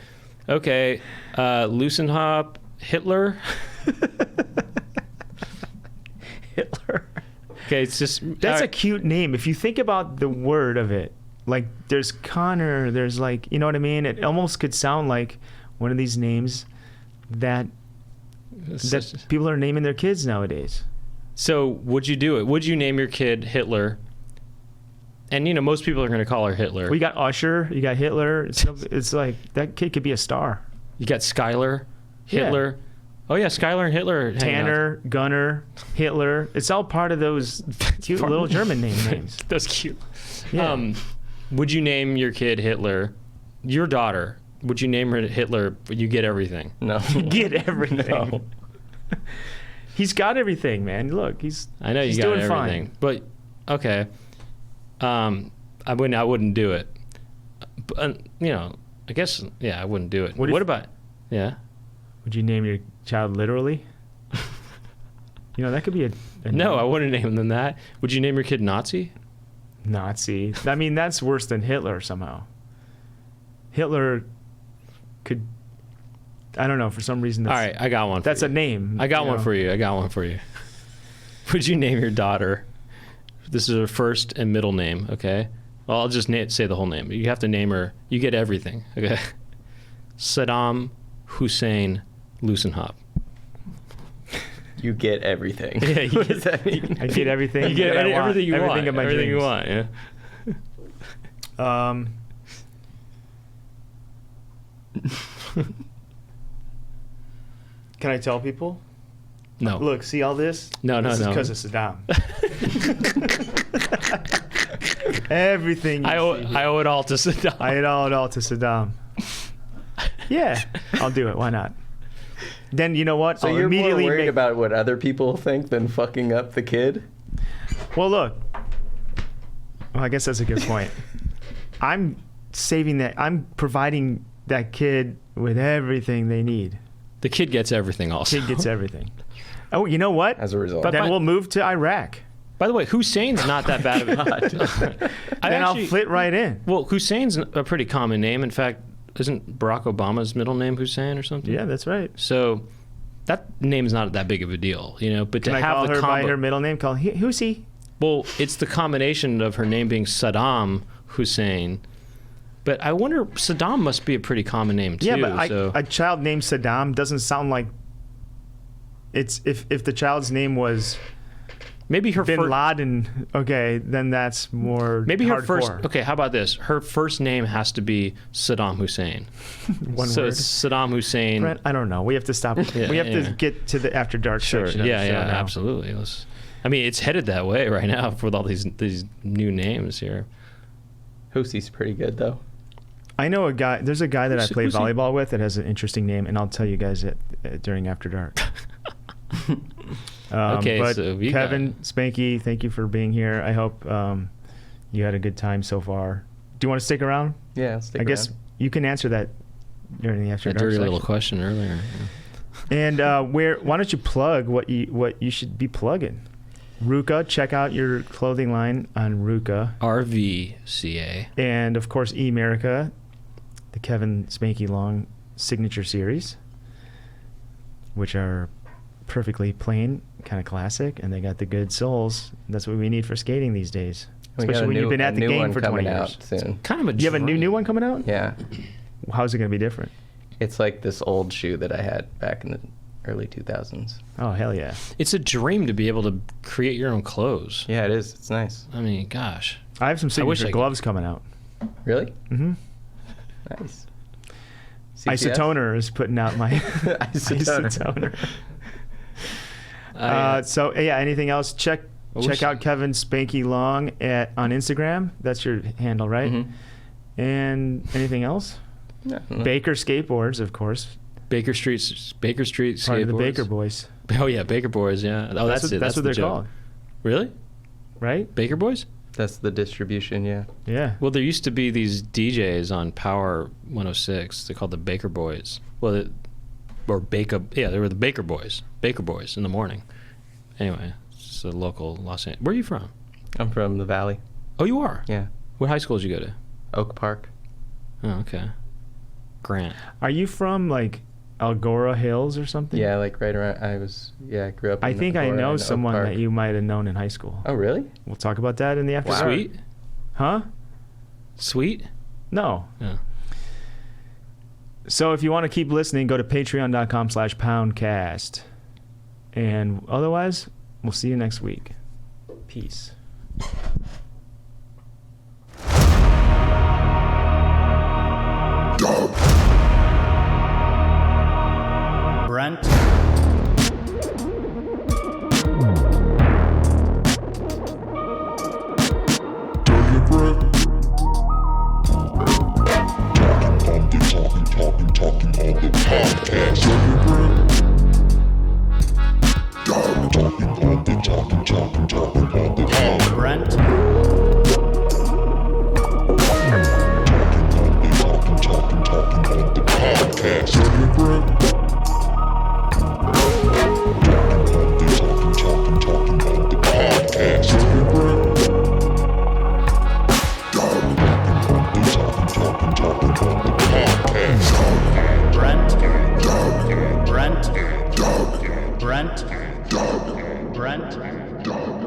[SPEAKER 2] okay, Loosenhop, Hitler.
[SPEAKER 1] Hitler.
[SPEAKER 2] Okay, it's just
[SPEAKER 1] That's a cute name. If you think about the word of it, like there's Connor, there's like, you know what I mean? It almost could sound like one of these names that people are naming their kids nowadays.
[SPEAKER 2] So would you do it? Would you name your kid Hitler? And most people are going to call her Hitler.
[SPEAKER 1] We got Usher, you got Hitler. It's like that kid could be a star.
[SPEAKER 2] You got Skylar, Hitler.
[SPEAKER 1] Yeah.
[SPEAKER 2] Oh yeah, Skylar and Hitler. are hanging out.
[SPEAKER 1] Tanner, Gunner, Hitler. It's all part of those cute little German names.
[SPEAKER 2] That's cute.
[SPEAKER 1] Yeah.
[SPEAKER 2] Would you name your kid Hitler? Your daughter, would you name her Hitler, but you get everything?
[SPEAKER 5] No.
[SPEAKER 1] Get everything.
[SPEAKER 5] No.
[SPEAKER 1] He's got everything, man. Look,
[SPEAKER 2] I know
[SPEAKER 1] he's
[SPEAKER 2] you got
[SPEAKER 1] doing
[SPEAKER 2] everything.
[SPEAKER 1] fine.
[SPEAKER 2] But okay. I wouldn't do it. But, I guess I wouldn't do it. What about yeah?
[SPEAKER 1] Would you name your child literally? That could be a
[SPEAKER 2] No,
[SPEAKER 1] name.
[SPEAKER 2] I wouldn't name them that. Would you name your kid Nazi?
[SPEAKER 1] Nazi. I mean, that's worse than Hitler somehow. Hitler could, I don't know, for some reason.
[SPEAKER 2] All right, I got one.
[SPEAKER 1] That's a name.
[SPEAKER 2] I got one for you. Would you name your daughter? This is her first and middle name, okay? Well, I'll just say the whole name. You have to name her. You get everything, okay? Saddam Hussein Loosenhop.
[SPEAKER 5] You get everything.
[SPEAKER 2] Yeah,
[SPEAKER 5] What does that mean?
[SPEAKER 1] I get everything.
[SPEAKER 2] You get
[SPEAKER 1] that I want,
[SPEAKER 2] everything you want.
[SPEAKER 1] Everything of my
[SPEAKER 2] everything
[SPEAKER 1] dreams.
[SPEAKER 2] you want, yeah.
[SPEAKER 1] Can I tell people?
[SPEAKER 2] No.
[SPEAKER 1] Look, see all this?
[SPEAKER 2] No.
[SPEAKER 1] This is because of Saddam. Everything.
[SPEAKER 2] I owe it all to Saddam.
[SPEAKER 1] I owe it all to Saddam. Yeah, I'll do it. Why not? Then you know what?
[SPEAKER 5] So
[SPEAKER 1] I'll
[SPEAKER 5] you're more
[SPEAKER 1] immediately
[SPEAKER 5] worried
[SPEAKER 1] make...
[SPEAKER 5] about what other people think than fucking up the kid?
[SPEAKER 1] Well, look. Well, I guess that's a good point. I'm saving that. I'm providing that kid with everything they need.
[SPEAKER 2] The kid gets everything also.
[SPEAKER 1] Kid gets everything. Oh, you know what?
[SPEAKER 5] As a result.
[SPEAKER 2] But-
[SPEAKER 1] Then we'll move to Iraq.
[SPEAKER 2] By the way, Hussein's not that bad of a
[SPEAKER 1] Then I'll fit right in.
[SPEAKER 2] Well, Hussein's a pretty common name. In fact, isn't Barack Obama's middle name Hussein or something?
[SPEAKER 1] Yeah, that's right.
[SPEAKER 2] So that name's not that big of a deal, But
[SPEAKER 1] Can
[SPEAKER 2] to
[SPEAKER 1] I
[SPEAKER 2] have
[SPEAKER 1] call
[SPEAKER 2] the
[SPEAKER 1] her by
[SPEAKER 2] combo,
[SPEAKER 1] her middle name? Who's he?
[SPEAKER 2] well, it's the combination of her name being Saddam Hussein. But I wonder, Saddam must be a pretty common name too.
[SPEAKER 1] Yeah, but
[SPEAKER 2] so.
[SPEAKER 1] a child named Saddam doesn't sound like it's if the child's name was
[SPEAKER 2] maybe her
[SPEAKER 1] Bin
[SPEAKER 2] first.
[SPEAKER 1] Laden, okay, then that's more
[SPEAKER 2] Maybe her
[SPEAKER 1] hardcore.
[SPEAKER 2] first. Okay, how about this? Her first name has to be Saddam Hussein.
[SPEAKER 1] One
[SPEAKER 2] so
[SPEAKER 1] word.
[SPEAKER 2] it's Saddam Hussein.
[SPEAKER 1] Brent, I don't know. We have to stop.
[SPEAKER 2] Yeah,
[SPEAKER 1] we have
[SPEAKER 2] yeah.
[SPEAKER 1] to get to the After Dark
[SPEAKER 2] Sure.
[SPEAKER 1] section of the
[SPEAKER 2] Yeah.
[SPEAKER 1] show
[SPEAKER 2] Yeah.
[SPEAKER 1] now.
[SPEAKER 2] Absolutely. I mean, it's headed that way right now with all these new names here.
[SPEAKER 5] Hosie's pretty good, though.
[SPEAKER 1] I know a guy. There's a guy that I play
[SPEAKER 2] who's he?
[SPEAKER 1] volleyball with that has an interesting name, and I'll tell you guys it during After Dark.
[SPEAKER 2] Okay,
[SPEAKER 1] but
[SPEAKER 2] so you
[SPEAKER 1] Kevin, Spanky, thank you for being here. I hope you had a good time so far. Do you want to stick around?
[SPEAKER 5] Yeah, stick
[SPEAKER 1] I guess
[SPEAKER 5] around.
[SPEAKER 1] you can answer that during the After
[SPEAKER 2] A
[SPEAKER 1] Dark
[SPEAKER 2] dirty little
[SPEAKER 1] section.
[SPEAKER 2] question earlier.
[SPEAKER 1] And why don't you plug what you should be plugging? Ruka, check out your clothing line on Ruka.
[SPEAKER 2] RVCA.
[SPEAKER 1] And, of course, E-America, the Kevin Spanky Long signature series, which are perfectly plain, kind of classic, and they got the good soles. That's what we need for skating these days.
[SPEAKER 5] We got
[SPEAKER 1] Especially
[SPEAKER 5] a
[SPEAKER 1] when
[SPEAKER 5] new-
[SPEAKER 1] you've been
[SPEAKER 5] a
[SPEAKER 1] at the
[SPEAKER 5] new
[SPEAKER 1] game
[SPEAKER 5] one
[SPEAKER 1] for 20
[SPEAKER 5] coming
[SPEAKER 1] years.
[SPEAKER 5] out soon.
[SPEAKER 2] Kind of a
[SPEAKER 1] You have a new
[SPEAKER 2] dream.
[SPEAKER 1] one coming out?
[SPEAKER 5] Yeah.
[SPEAKER 1] How's it going to be different?
[SPEAKER 5] It's like this old shoe that I had back in the early 2000s.
[SPEAKER 1] Oh, hell yeah.
[SPEAKER 2] It's a dream to be able to create your own clothes.
[SPEAKER 5] Yeah, it is. It's nice.
[SPEAKER 2] I mean, gosh.
[SPEAKER 1] I have some
[SPEAKER 2] I wish
[SPEAKER 1] signature
[SPEAKER 2] I could-
[SPEAKER 1] gloves coming out.
[SPEAKER 5] Really?
[SPEAKER 1] Mm-hmm.
[SPEAKER 5] Nice. CTS?
[SPEAKER 1] Isotoner is putting out my
[SPEAKER 5] Isotoner.
[SPEAKER 1] Isotoner. So yeah, anything else? Check
[SPEAKER 2] wish-
[SPEAKER 1] out Kevin Spanky Long on Instagram. That's your handle, right?
[SPEAKER 5] Mhm.
[SPEAKER 1] And anything else?
[SPEAKER 5] Yeah,
[SPEAKER 1] Baker Skateboards, of course.
[SPEAKER 2] Baker Street skateboards.
[SPEAKER 1] Part of the Baker Boys.
[SPEAKER 2] Oh yeah, Baker Boys. Yeah. Oh, that's it.
[SPEAKER 1] That's what
[SPEAKER 2] the
[SPEAKER 1] they're
[SPEAKER 2] joke.
[SPEAKER 1] called,
[SPEAKER 2] Really?
[SPEAKER 1] right?
[SPEAKER 2] Baker Boys?
[SPEAKER 5] That's the distribution, yeah.
[SPEAKER 1] Yeah.
[SPEAKER 2] Well, there used to be these DJs on Power 106. They're called the Baker Boys. Well, or Baker. Yeah, they were the Baker Boys. Baker Boys in the morning. Anyway, it's a local Los Angeles. Where are you from?
[SPEAKER 5] I'm from the Valley.
[SPEAKER 2] Oh, you are.
[SPEAKER 5] Yeah.
[SPEAKER 2] What high school did you go to?
[SPEAKER 5] Oak Park.
[SPEAKER 2] Oh, okay. Grant.
[SPEAKER 1] Are you from like Algora Hills or something?
[SPEAKER 5] Yeah, like right around. I grew up.
[SPEAKER 1] I
[SPEAKER 5] in
[SPEAKER 1] think I
[SPEAKER 5] Aurora
[SPEAKER 1] know
[SPEAKER 5] and Oak
[SPEAKER 1] someone
[SPEAKER 5] Park.
[SPEAKER 1] that you might have known in high school.
[SPEAKER 5] Oh, really?
[SPEAKER 1] We'll talk about that in the after.
[SPEAKER 5] Wow.
[SPEAKER 2] Sweet.
[SPEAKER 1] Huh?
[SPEAKER 2] Sweet.
[SPEAKER 1] No.
[SPEAKER 2] Yeah.
[SPEAKER 1] So if you want to keep listening, go to patreon.com/poundcast. And otherwise, we'll see you next week. Peace.
[SPEAKER 4] Brent,
[SPEAKER 3] Talking on the podcast. Talking on the
[SPEAKER 4] Brent,
[SPEAKER 3] podcast.
[SPEAKER 4] Brent, Brent, Brent, Brent.